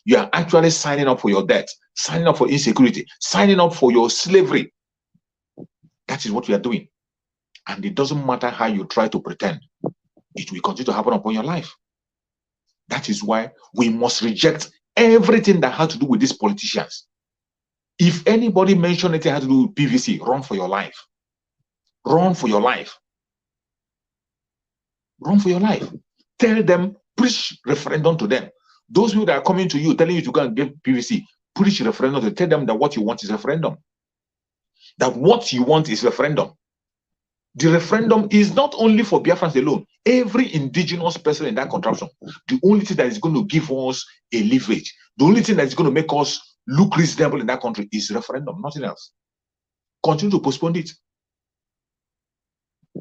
You are actually signing up for your debt, signing up for insecurity, signing up for your slavery. That is what we are doing. And it doesn't matter how you try to pretend, it will continue to happen upon your life. That is why we must reject everything that has to do with these politicians. If anybody mentions anything that has to do with PVC, run for your life. Run for your life. Run for your life. Tell them, preach referendum to them. Those people that are coming to you, telling you to go and get PVC, preach referendum to tell them that what you want is referendum. That what you want is referendum. The referendum is not only for Biafrans alone. Every indigenous person in that contraption, the only thing that is going to give us a leverage, the only thing that is going to make us look reasonable in that country is referendum, nothing else. Continue to postpone it.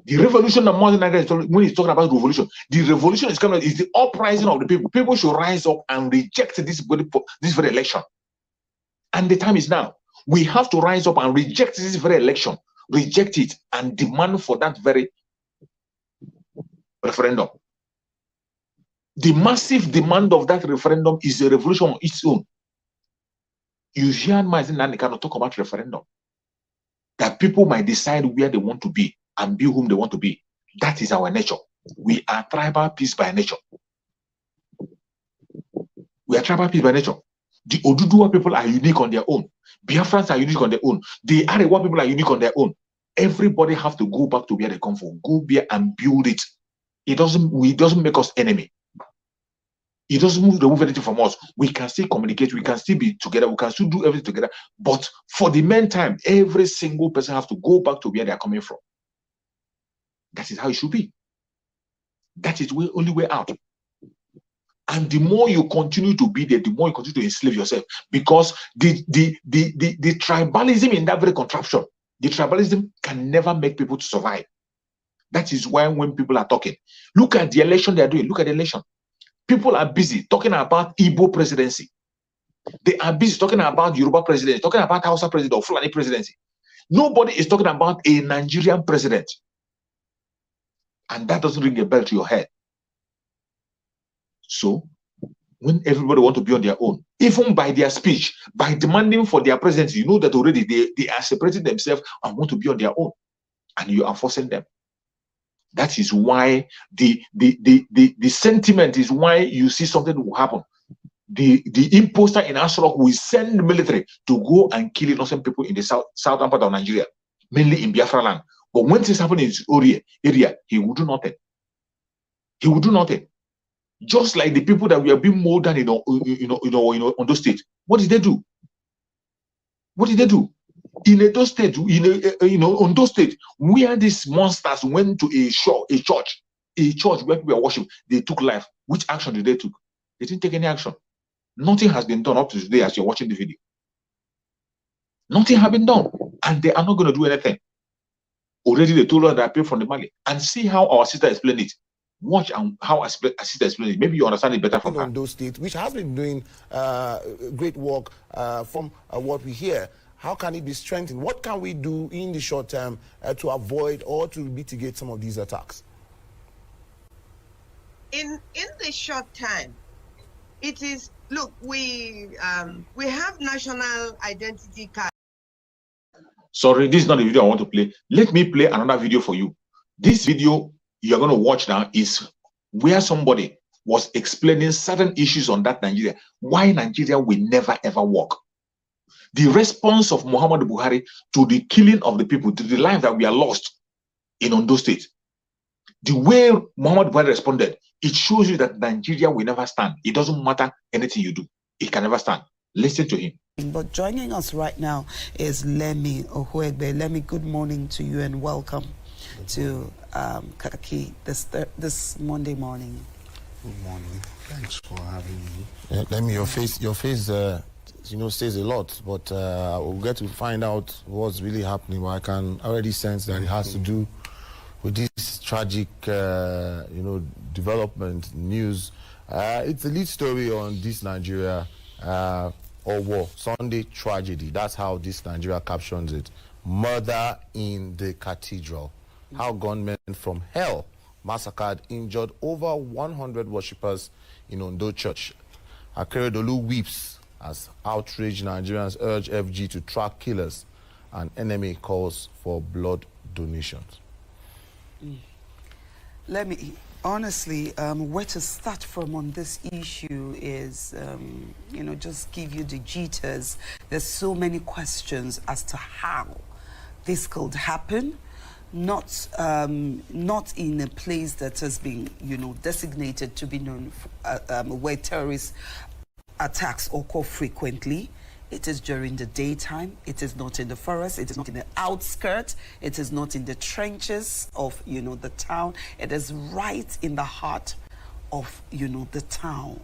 The revolution that Martin Niger is talking, when he's talking about revolution, the revolution is coming, is the uprising of the people. People should rise up and reject this very election. And the time is now. We have to rise up and reject this very election. Reject it and demand for that very referendum. The massive demand of that referendum is a revolution on its own. You hear Mazin Nani cannot talk about referendum. That people might decide where they want to be and be whom they want to be. That is our nature. We are tribal peace by nature. We are tribal peace by nature. The Oduduwa people are unique on their own. Biafrans are unique on their own. The Arewa people are unique on their own. Everybody have to go back to where they come from. Go there and build it. It doesn't make us enemy. It doesn't remove anything from us. We can still communicate. We can still be together. We can still do everything together. But for the meantime, every single person has to go back to where they are coming from. That is how it should be. That is the only way out. And the more you continue to be there, the more you continue to enslave yourself. Because the tribalism in that very contraption, the tribalism can never make people to survive. That is why when people are talking, look at the election they are doing. Look at the election. People are busy talking about Igbo presidency. They are busy talking about Yoruba presidency, talking about Hausa president or Fulani presidency. Nobody is talking about a Nigerian president. And that doesn't ring a bell to your head. So, when everybody wants to be on their own, even by their speech, by demanding for their presidency, you know that already they are separating themselves and want to be on their own. And you are forcing them. That is why the sentiment is why you see something will happen. The imposter in Asrock will send the military to go and kill innocent people in the southern part of Nigeria, mainly in Biafra land. But when things happen in his area, he will do nothing. He will do nothing. Just like the people that we are being molded in Ondo State. What did they do? What did they do? In Edo State, Ondo State, where these monsters went to a church where people are worshiping, they took life. Which action did they take? They didn't take any action. Nothing has been done up to today as you're watching the video. Nothing has been done. And they are not going to do anything. Already they told us that I pay from the money. And see how our sister explained it. Watch how our sister explained it. Maybe you understand it better from her. Ondo State, which has been doing great work from what we hear. How can it be strengthened? What can we do in the short term to avoid or to mitigate some of these attacks? In the short time, it is, look, we have national identity cards. Sorry, this is not the video I want to play. Let me play another video for you. This video you're going to watch now is where somebody was explaining certain issues on that Nigeria, why Nigeria will never ever work. The response of Muhammadu Buhari to the killing of the people, to the life that we are lost in Ondo State. The way Muhammadu Buhari responded, it shows you that Nigeria will never stand. It doesn't matter anything you do. It can never stand. Listen to him. But joining us right now is Lemi Ohuegbe. Lemi, good morning to you and welcome to Kaki this Monday morning. Good morning. Thanks for having me. Yeah, Lemi, your face says a lot, but we'll get to find out what's really happening. But I can already sense that it has to do with this tragic, development news. It's a lead story on this Nigeria or war, Sunday tragedy. That's how this Nigeria captions it. Murder in the cathedral. How gunmen from hell massacred, injured over 100 worshippers in Ondo Church. Akeredolu weeps as outraged Nigerians urge FG to track killers, and enemy calls for blood donations. Let me, honestly, where to start from on this issue is, just give you the jitters. There's so many questions as to how this could happen. Not in a place that has been, designated to be known for, where terrorist attacks occur frequently. It is during the daytime. It is not in the forest. It is not in the outskirts. It is not in the trenches of, the town. It is right in the heart of, the town,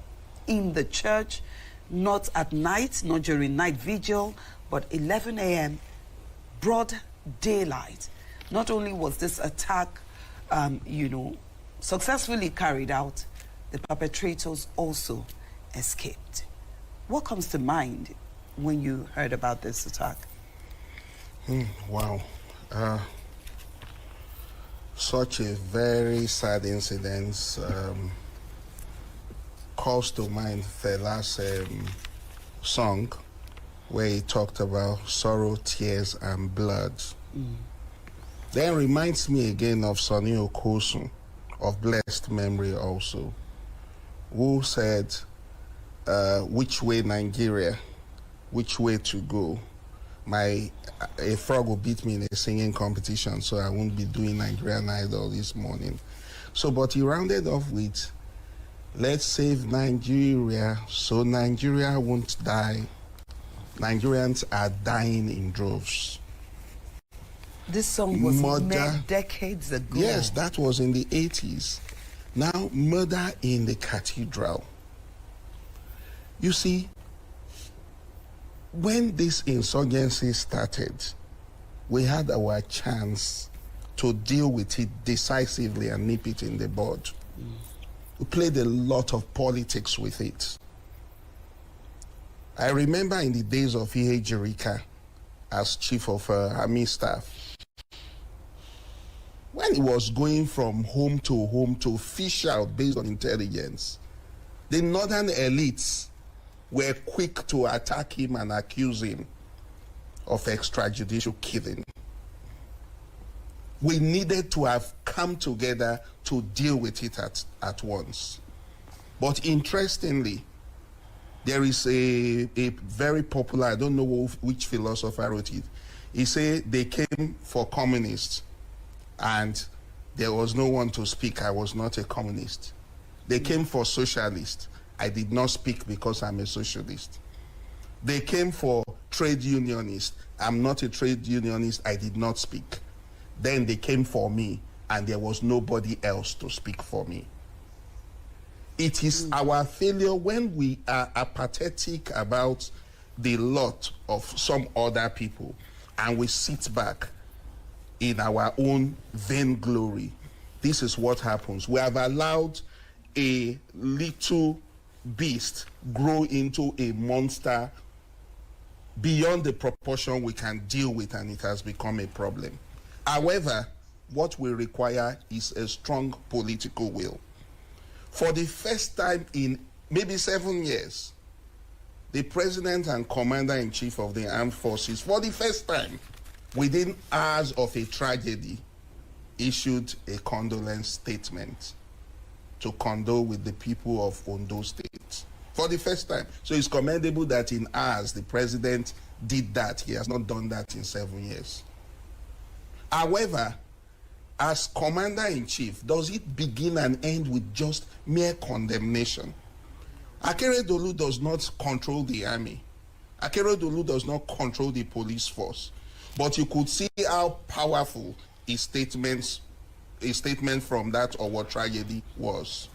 in the church, not at night, not during night vigil, but 11 a.m., broad daylight. Not only was this attack, successfully carried out, the perpetrators also escaped. What comes to mind when you heard about this attack? Wow. Such a very sad incident. calls to mind Fela's song where he talked about sorrow, tears, and blood. Then reminds me again of Sonny Okosun, of blessed memory also, who said, which way Nigeria, which way to go? A frog will beat me in a singing competition, so I won't be doing Nigerian Idol this morning. So, but he rounded off with, let's save Nigeria so Nigeria won't die. Nigerians are dying in droves. This song was made decades ago. Yes, that was in the 80s. Now, murder in the cathedral. You see, when this insurgency started, we had our chance to deal with it decisively and nip it in the bud. We played a lot of politics with it. I remember in the days of E.A. Jerika as chief of army staff, when he was going from home to fish out based on intelligence, the northern elites were quick to attack him and accuse him of extrajudicial killing. We needed to have come together to deal with it at once. But interestingly, there is a very popular, I don't know which philosopher wrote it. He said they came for communists and there was no one to speak. I was not a communist. They came for socialists. I did not speak because I'm a socialist. They came for trade unionists. I'm not a trade unionist. I did not speak. Then they came for me and there was nobody else to speak for me. It is our failure when we are apathetic about the lot of some other people and we sit back in our own vainglory. This is what happens. We have allowed a little beast grow into a monster beyond the proportion we can deal with, and it has become a problem. However, what we require is a strong political will. For the first time in maybe 7 years, the President and Commander-in-Chief of the Armed Forces, for the first time, within hours of a tragedy, issued a condolence statement to condole with the people of Ondo State. For the first time. So it's commendable that in hours the President did that. He has not done that in 7 years. However, as Commander-in-Chief, does it begin and end with just mere condemnation? Akeredolu does not control the army. Akeredolu does not control the police force. But you could see how powerful a statement from that Owo tragedy was.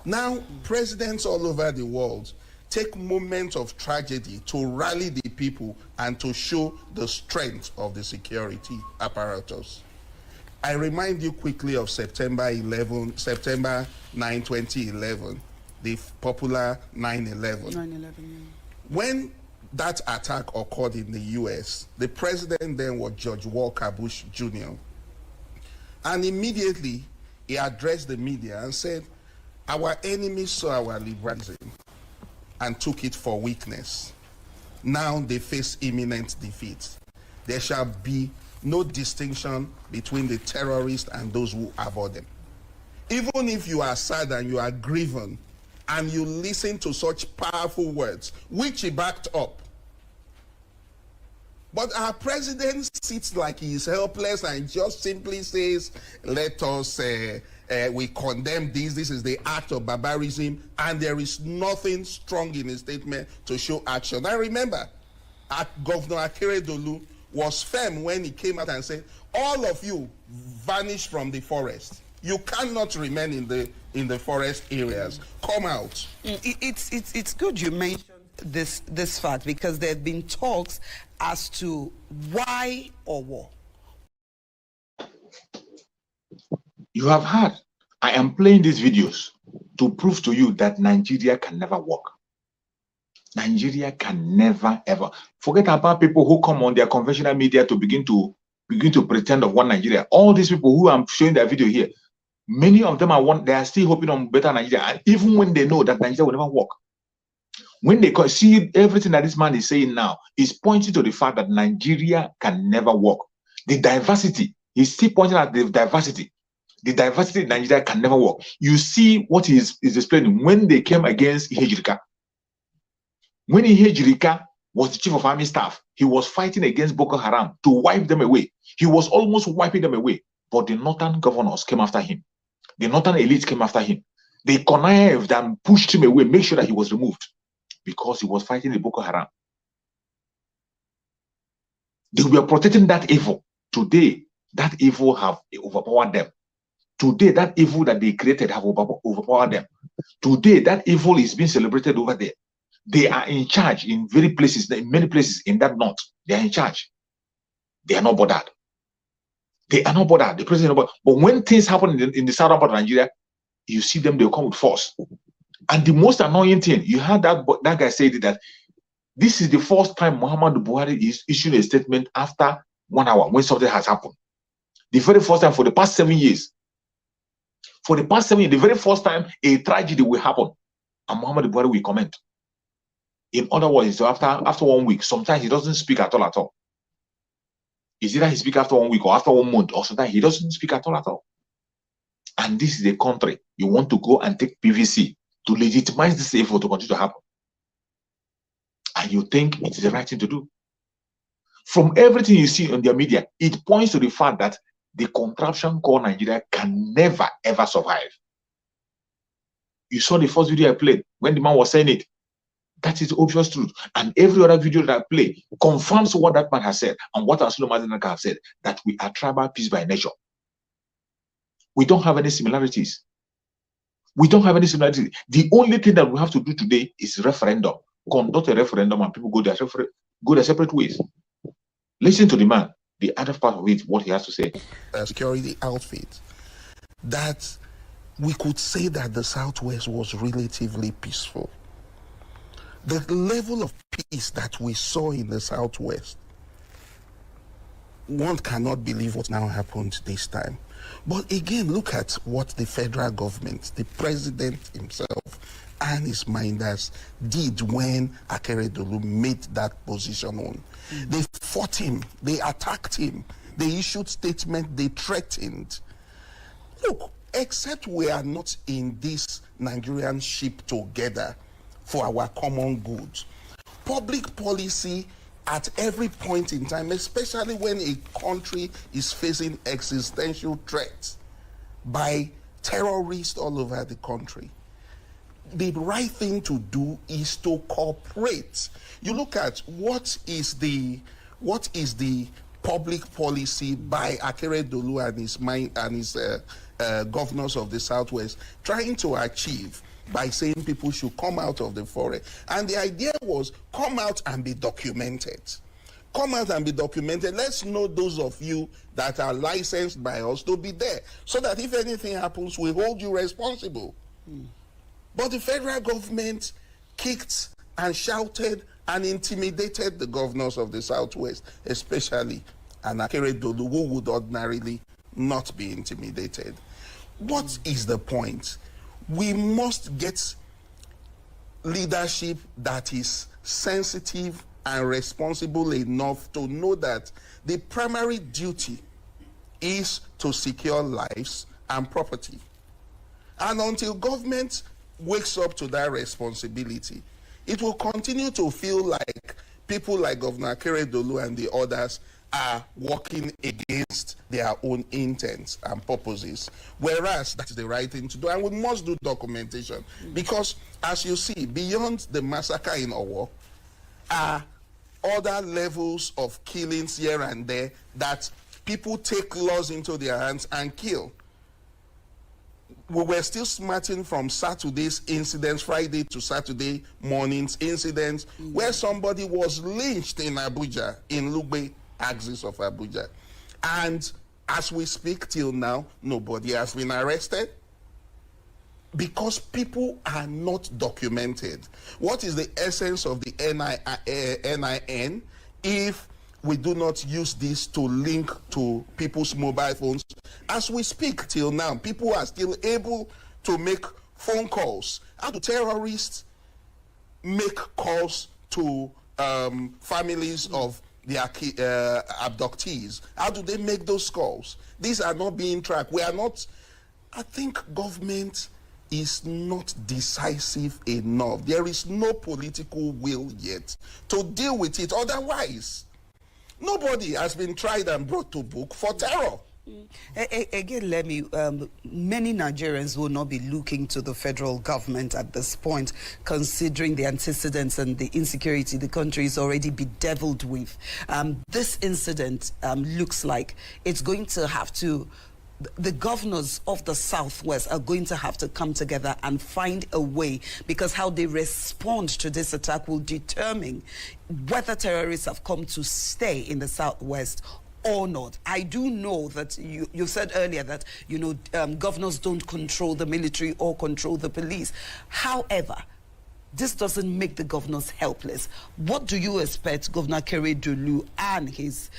Now, presidents all over the world take moments of tragedy to rally the people and to show the strength of the security apparatus. I remind you quickly of September 9, 2011, the popular 9/11. 9/11, yeah. When that attack occurred in the US, the president then was George Walker Bush Jr. And immediately he addressed the media and said, our enemies saw our liberalism and took it for weakness. Now they face imminent defeat. There shall be no distinction between the terrorists and those who abhor them. Even if you are sad and you are grieving and you listen to such powerful words, which he backed up, but our president sits like he is helpless and just simply says, let us, we condemn this is the act of barbarism, and there is nothing strong in his statement to show action. I remember Governor Akeredolu was firm when he came out and said, all of you vanish from the forest. You cannot remain in the forest areas. Come out. It's good you mentioned this fact, because there have been talks as to why or what. You have heard. I am playing these videos to prove to you that Nigeria can never work. Nigeria can never ever. Forget about people who come on their conventional media to begin to pretend of one Nigeria. All these people who I'm showing their video here, Many of them they are still hoping on better Nigeria, and even when they know that Nigeria will never work. When they see everything that this man is saying now is pointing to the fact that Nigeria can never work. The diversity, he's still pointing at the diversity. The diversity in Nigeria can never work. You see what he is explaining when they came against Ihejirika. When Ihejirika was the chief of army staff, he was fighting against Boko Haram to wipe them away. He was almost wiping them away, but the northern governors came after him. The northern elite came after him. They connived and pushed him away, make sure that he was removed because he was fighting the Boko Haram. They were protecting that evil. Today, that evil have overpowered them. Today, that evil that they created have overpowered them. Today, that evil is being celebrated over there. They are in charge in many places in that north. They are in charge. They are not bothered. They are not bothered. The president, but when things happen in the southern part of Nigeria, you see them, they'll come with force. And the most annoying thing, you heard that guy say that this is the first time Muhammadu Buhari is issuing a statement after 1 hour when something has happened. The very first time for the past 7 years. For the past 7 years, the very first time a tragedy will happen, and Muhammadu Buhari will comment. In other words, so after 1 week, sometimes he doesn't speak at all. It's either he speaks after 1 week or after 1 month, or sometimes he doesn't speak at all. And this is a country you want to go and take PVC to legitimize this evil to continue to happen. And you think it is the right thing to do. From everything you see on their media, it points to the fact that the contraption called Nigeria can never, ever survive. You saw the first video I played when the man was saying it. That is obvious truth. And every other video that I play confirms what that man has said and what Asulu Mazinaka have said, that we are tribal peace by nature. We don't have any similarities. We don't have any similarities. The only thing that we have to do today is referendum. Conduct a referendum and people go their separate ways. Listen to the man, the other part of it, what he has to say. Security outfit, that we could say that the Southwest was relatively peaceful. The level of peace that we saw in the Southwest, one cannot believe what now happened this time. But again, look at what the federal government, the president himself, and his minders did when Akeredolu made that position on. They fought him, they attacked him, they issued statements, they threatened. Look, except we are not in this Nigerian ship together for our common good, public policy at every point in time, especially when a country is facing existential threats by terrorists all over the country, the right thing to do is to cooperate. You look at what is the public policy by Akeredolu and his governors of the Southwest trying to achieve by saying people should come out of the forest. And the idea was, come out and be documented. Come out and be documented. Let's know those of you that are licensed by us to be there, so that if anything happens, we hold you responsible. But the federal government kicked and shouted and intimidated the governors of the Southwest, especially Akeredolu, who would ordinarily not be intimidated. What is the point? We must get leadership that is sensitive and responsible enough to know that the primary duty is to secure lives and property. And until government wakes up to that responsibility, it will continue to feel like people like Governor Akeredolu and the others are working against their own intents and purposes, whereas that's the right thing to do. And we must do documentation, because as you see, beyond the massacre in Owo are other levels of killings here and there that people take laws into their hands and kill. We were still smarting from Saturday's incidents, Friday to Saturday morning's incidents, where somebody was lynched in Abuja, in Lugbe axis of Abuja. And as we speak till now, nobody has been arrested, because people are not documented. What is the essence of the NIN if we do not use this to link to people's mobile phones. As we speak till now, people are still able to make phone calls. How do terrorists make calls to families of their abductees? How do they make those calls? These are not being tracked. We are not, I think government is not decisive enough. There is no political will yet to deal with it. Otherwise, nobody has been tried and brought to book for terror. Again, let me, many Nigerians will not be looking to the federal government at this point, considering the antecedents and the insecurity the country is already bedeviled with. This incident looks like it's going to have to, the governors of the Southwest are going to have to come together and find a way, because how they respond to this attack will determine whether terrorists have come to stay in the Southwest or not. I do know that you said earlier that, you know, governors don't control the military or control the police. However, this doesn't make the governors helpless. What do you expect Governor Keredolu and his,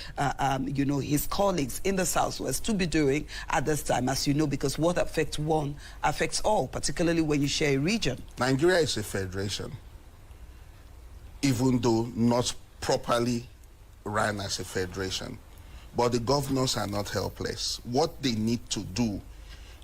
you know, his colleagues in the Southwest to be doing at this time, as you know, because what affects one affects all, particularly when you share a region? Nigeria is a federation, even though not properly run as a federation. But the governors are not helpless. What they need to do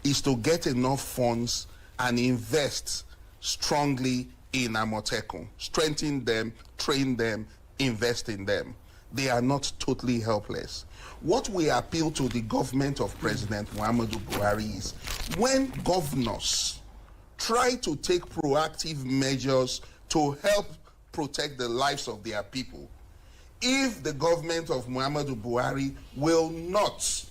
is to get enough funds and invest strongly in Amotekun, strengthen them, train them, invest in them. They are not totally helpless. What we appeal to the government of President Muhammadu Buhari is, when governors try to take proactive measures to help protect the lives of their people, if the government of Muhammadu Buhari will not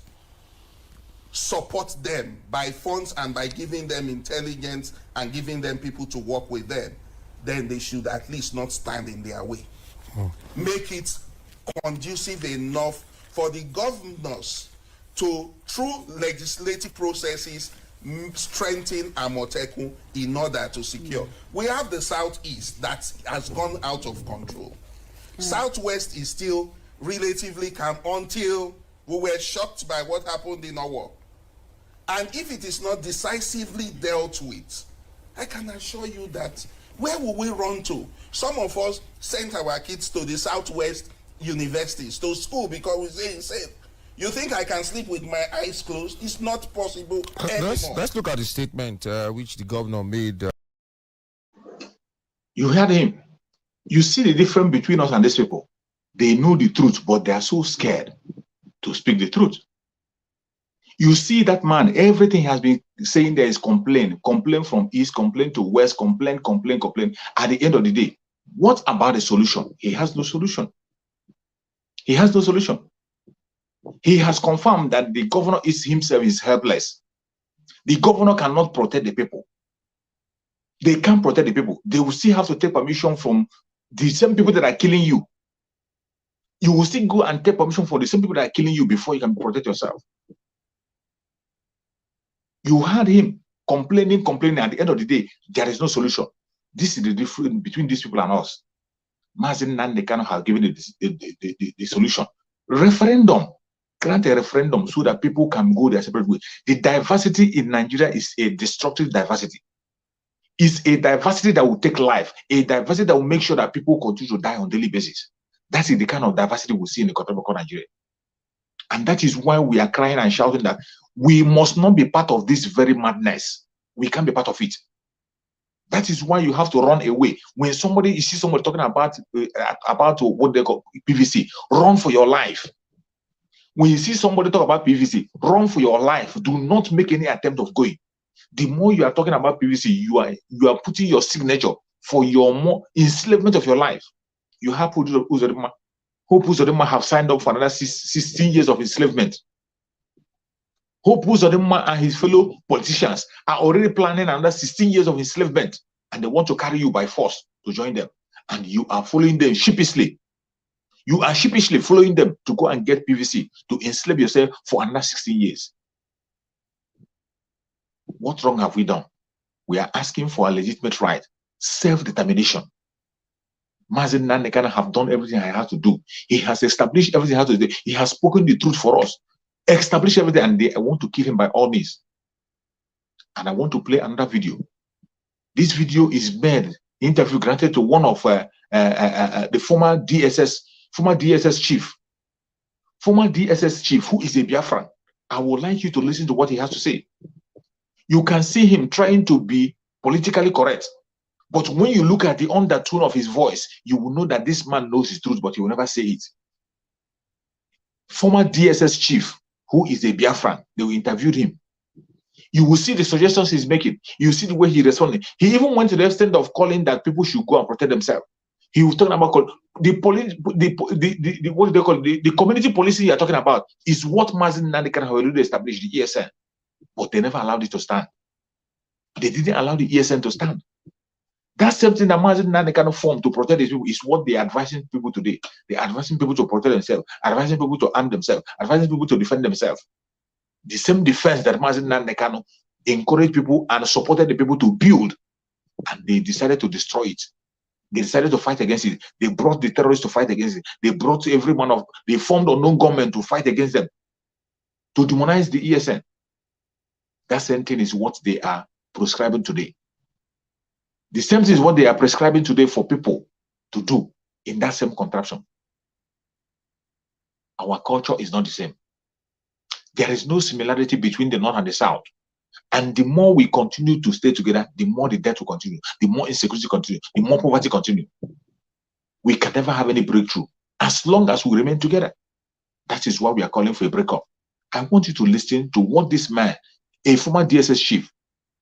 support them by funds and by giving them intelligence and giving them people to work with them, then they should at least not stand in their way. Make it conducive enough for the governors to, through legislative processes, strengthen Amotekun in order to secure. We have the Southeast that has gone out of control. Southwest is still relatively calm until we were shocked by what happened in Owo. And if it is not decisively dealt with, I can assure you that where will we run to? Some of us sent our kids to the Southwest universities, to school, because we say it's safe. You think I can sleep with my eyes closed? It's not possible anymore. Let's look at the statement which the governor made. You heard him. You see the difference between us and these people. They know the truth, but they are so scared to speak the truth. You see that man, everything has been saying there is complaint from east, complaint to west, complaint. At the end of the day, what about the solution? He has no solution. He has no solution. He has confirmed that the governor himself is helpless. The governor cannot protect the people. They can't protect the people. They will still have to take permission from the same people that are killing you. You will still go and take permission for the same people that are killing you before you can protect yourself. You heard him complaining. At the end of the day, there is no solution. This is the difference between these people and us. Mazin Nande cannot have given the solution. Referendum. Grant a referendum so that people can go their separate way. The diversity in Nigeria is a destructive diversity. It's a diversity that will take life, a diversity that will make sure that people continue to die on a daily basis. That is the kind of diversity we see in the country of Nigeria. And that is why we are crying and shouting that we must not be part of this very madness. We can't be part of it. That is why you have to run away. When you see somebody talking about what they call PVC, run for your life. When you see somebody talk about PVC, run for your life. Do not make any attempt of going. The more you are talking about PVC, you are putting your signature for your more enslavement of your life. You have Hope Uzodinma have signed up for another 16 years of enslavement. Hope Uzodinma and his fellow politicians are already planning another 16 years of enslavement, and they want to carry you by force to join them. And you are following them sheepishly. You are sheepishly following them to go and get PVC, to enslave yourself for another 16 years. What wrong have we done? We are asking for a legitimate right, self-determination. Mazen Nanekana have done everything he has to do. He has established everything he has to do. He has spoken the truth for us. Established everything, and I want to kill him by all means. And I want to play another video. This video is made, interview granted to one of the former DSS chief. Former DSS chief, who is a Biafran. I would like you to listen to what he has to say. You can see him trying to be politically correct. But when you look at the undertone of his voice, you will know that this man knows his truth, but he will never say it. Former DSS chief, who is a Biafran, they interviewed him. You will see the suggestions he's making. You see the way he responded. He even went to the extent of calling that people should go and protect themselves. He was talking about the what do they call it? The community policing you are talking about is what Mazen Nandekan have already established, the ESN. But they never allowed it to stand. They didn't allow the ESN to stand. That's something that Mazen Nandekan formed to protect these people is what they're advising people today. They're advising people to protect themselves, advising people to arm themselves, advising people to defend themselves. The same defense that Mazen Nandekan encouraged people and supported the people to build, and they decided to destroy it. They decided to fight against it. They brought the terrorists to fight against it. They brought they formed unknown government to fight against them, to demonize the ESN. That same thing is what they are prescribing today. The same thing is what they are prescribing today for people to do in that same contraption. Our culture is not the same. There is no similarity between the North and the South. And the more we continue to stay together, the more the death will continue, the more insecurity continue, the more poverty continue. We can never have any breakthrough as long as we remain together. That is why we are calling for a breakup. I want you to listen to what this man, a former DSS chief,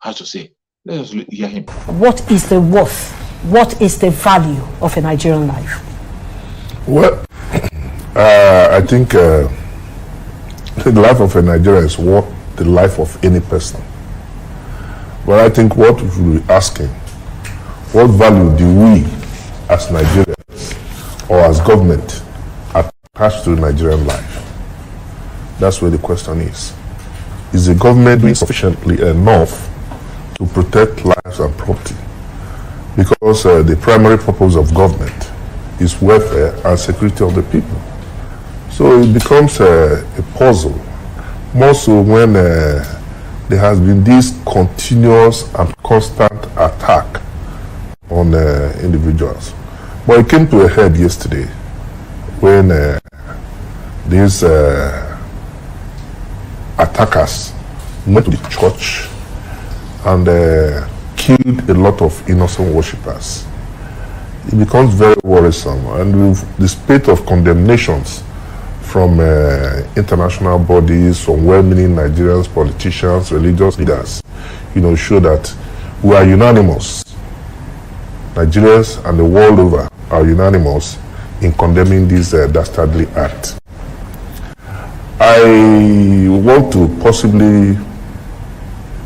has to say. Let us hear him. What is the worth? What is the value of a Nigerian life? Well, I think the life of a Nigerian is worth the life of any person. But I think what we should be asking, what value do we as Nigerians or as government attach to Nigerian life? That's where the question is. Is the government doing sufficiently enough to protect lives and property? Because the primary purpose of government is welfare and security of the people. So it becomes a puzzle, more so when there has been this continuous and constant attack on individuals. But it came to a head yesterday when these attackers went to the church and killed a lot of innocent worshippers. It becomes very worrisome, and with the spate of condemnations from international bodies, from well-meaning Nigerians, politicians, religious leaders, show that we are unanimous. Nigerians and the world over are unanimous in condemning this dastardly act. I want to possibly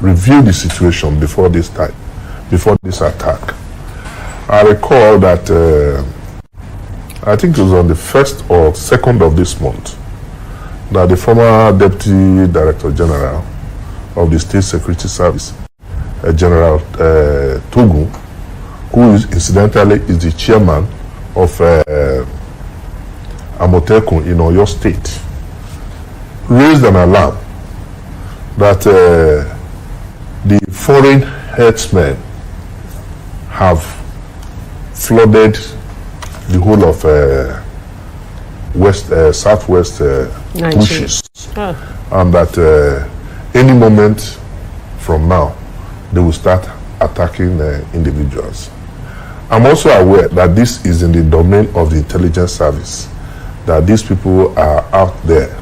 review the situation before this attack. I recall that I think it was on the 1st or 2nd of this month that the former Deputy Director General of the State Security Service, General Togu, who incidentally is the chairman of Amotekun in Oyo State, raised an alarm that the foreign herdsmen have flooded the whole of southwest bushes, and that any moment from now they will start attacking individuals. I'm also aware that this is in the domain of the intelligence service, that these people are out there,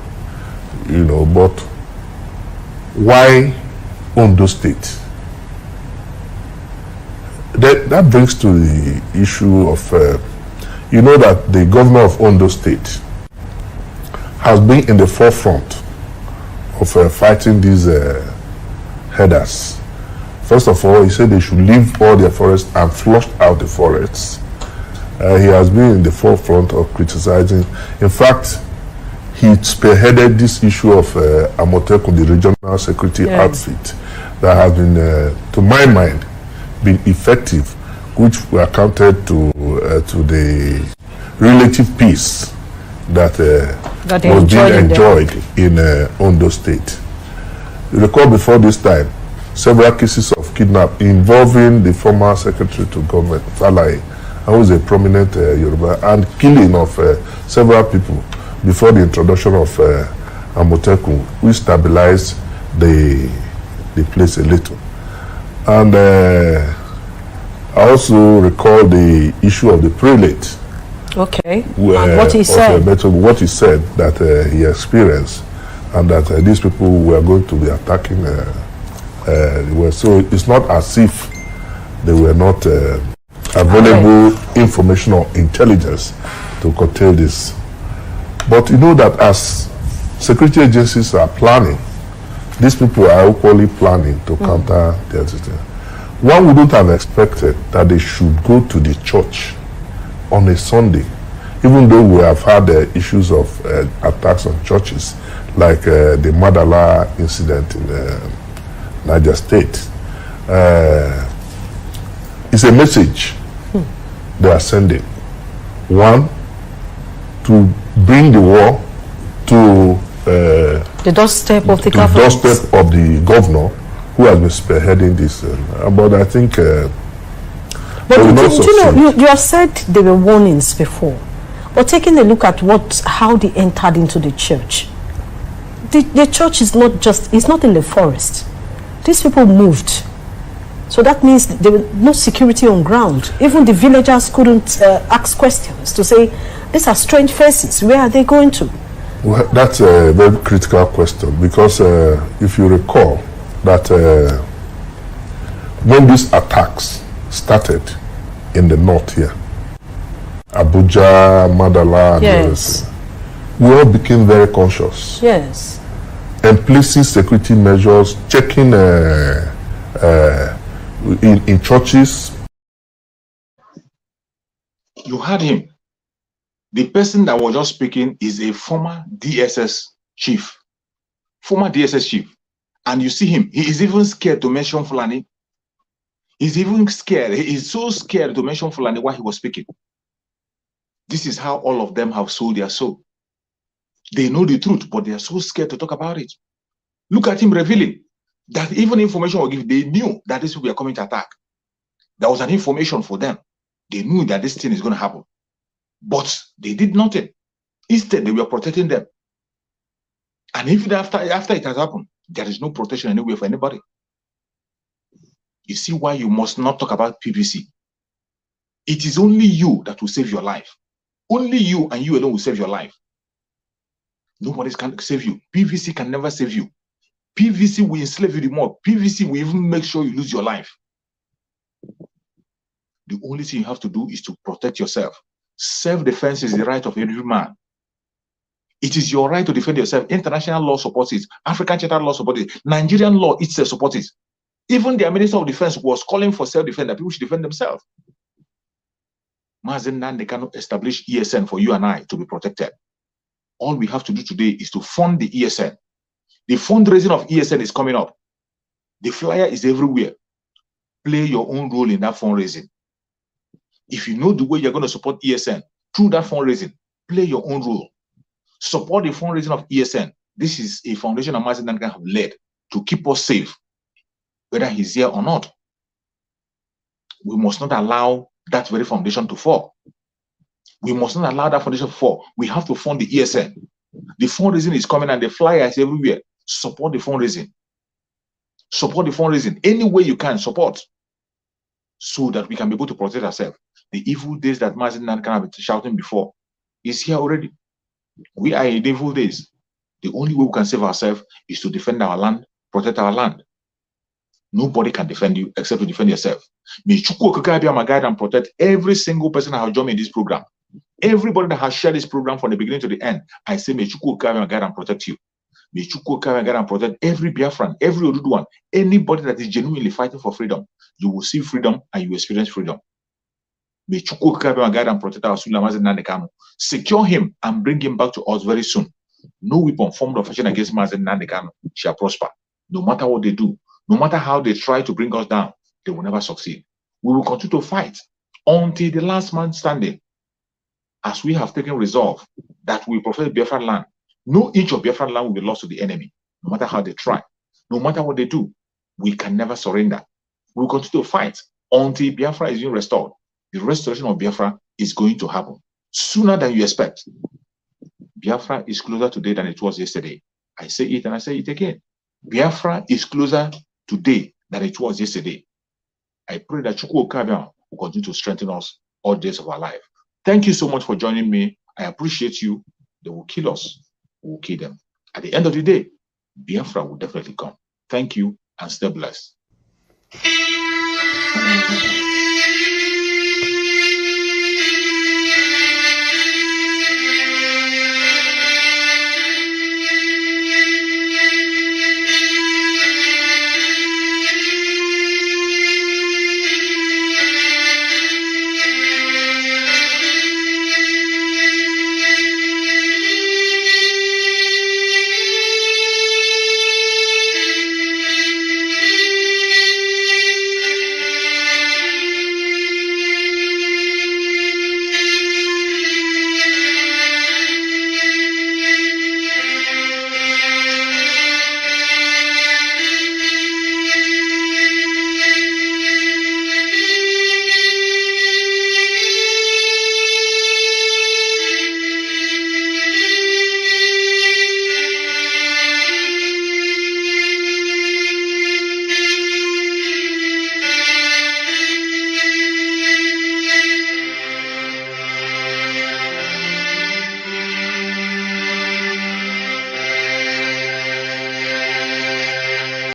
but why Ondo State? That brings to the issue of that the governor of Ondo State has been in the forefront of fighting these headers. First of all, he said they should leave all their forests and flush out the forests. He has been in the forefront of criticizing. In fact, he spearheaded this issue of Amotekun, the regional security outfit, that has been, to my mind, been effective, which were accounted to to the relative peace that, that was being enjoyed in Ondo State. You recall before this time, several cases of kidnapping involving the former secretary to government, Falai, who was a prominent Yoruba, and killing of several people before the introduction of Amotekun, which stabilized the place a little. And I also recall the issue of the prelate. Okay. And what he said. What he said that he experienced, and that these people were going to be attacking. So it's not as if they were not available information or intelligence to curtail this. But you know that as security agencies are planning, these people are equally planning to counter the existing. One wouldn't have expected that they should go to the church on a Sunday, even though we have had issues of attacks on churches, like the Madala incident in Niger State. It's a message they are sending. One, to bring the war to the doorstep of the governor. The doorstep of the governor, who has been spearheading this. But I think. But you have said there were warnings before. But taking a look at how they entered into the church, the church is not it's not in the forest. These people moved. So that means there was no security on ground. Even the villagers couldn't ask questions to say, these are strange faces, where are they going to? Well, that's a very critical question, because if you recall that when these attacks started in the north here, Abuja, Madala, and yes, we all became very conscious. Yes. And placing security measures, checking in churches. You heard him. The person that was just speaking is a former DSS chief. Former DSS chief. And you see him, he is even scared to mention Fulani. He's even scared. He is so scared to mention Fulani while he was speaking. This is how all of them have sold their soul. They know the truth, but they are so scared to talk about it. Look at him revealing that even information was given. They knew that these people were coming to attack. There was an information for them. They knew that this thing is going to happen. But they did nothing. Instead, they were protecting them. And even after it has happened, there is no protection anywhere for anybody. You see why you must not talk about PVC. It is only you that will save your life. Only you and you alone will save your life. Nobody can save you. PVC can never save you. PVC will enslave you the more. PVC will even make sure you lose your life. The only thing you have to do is to protect yourself. Self-defense is the right of every man. It is your right to defend yourself. International law supports it. African Charter law supports it. Nigerian law itself supports it. Even their Minister of Defense was calling for self-defense, that people should defend themselves. Mazen, they cannot establish ESN for you and I to be protected. All we have to do today is to fund the ESN. The fundraising of ESN is coming up. The flyer is everywhere. Play your own role in that fundraising. If you know the way you're going to support ESN through that fundraising, play your own role. Support the fundraising of ESN. This is a foundation that Mazen can have led to keep us safe, whether he's here or not. We must not allow that very foundation to fall. We must not allow that foundation to fall. We have to fund the ESN. The fundraising is coming and the flyer is everywhere. Support the fundraising. Support the fundraising. Any way you can, support. So that we can be able to protect ourselves. The evil days that Mazen Nan can have been shouting before is here already. We are in evil days. The only way we can save ourselves is to defend our land, protect our land. Nobody can defend you except to defend yourself. May Chukwu Okike be my guide and protect every single person that has joined me in this program. Everybody that has shared this program from the beginning to the end, I say, may Chukwu Okike be my guide and protect you. May Chukwu Okike be my guide and protect every Biafran, every Oduduwan, anybody that is genuinely fighting for freedom. You will see freedom and you will experience freedom. May Chukwu Okike be my guide and protect our Sula Mazen Nnamdi Kanu. Secure him and bring him back to us very soon. No weapon formed or fashioned against Mazen Nnamdi Kanu shall prosper. No matter what they do, no matter how they try to bring us down, they will never succeed. We will continue to fight until the last man standing, as we have taken resolve that we prefer Biafra land. No inch of Biafra land will be lost to the enemy, no matter how they try, no matter what they do. We can never surrender. We will continue to fight until Biafra is being restored. The restoration of Biafra is going to happen sooner than you expect. Biafra is closer today than it was yesterday. I say it and I say it again. Biafra is closer today than it was yesterday. I pray that Chukwu Okabia will continue to strengthen us all days of our life. Thank you so much for joining me. I appreciate you. They will kill us. We will kill them. At the end of the day, Biafra will definitely come. Thank you and stay blessed.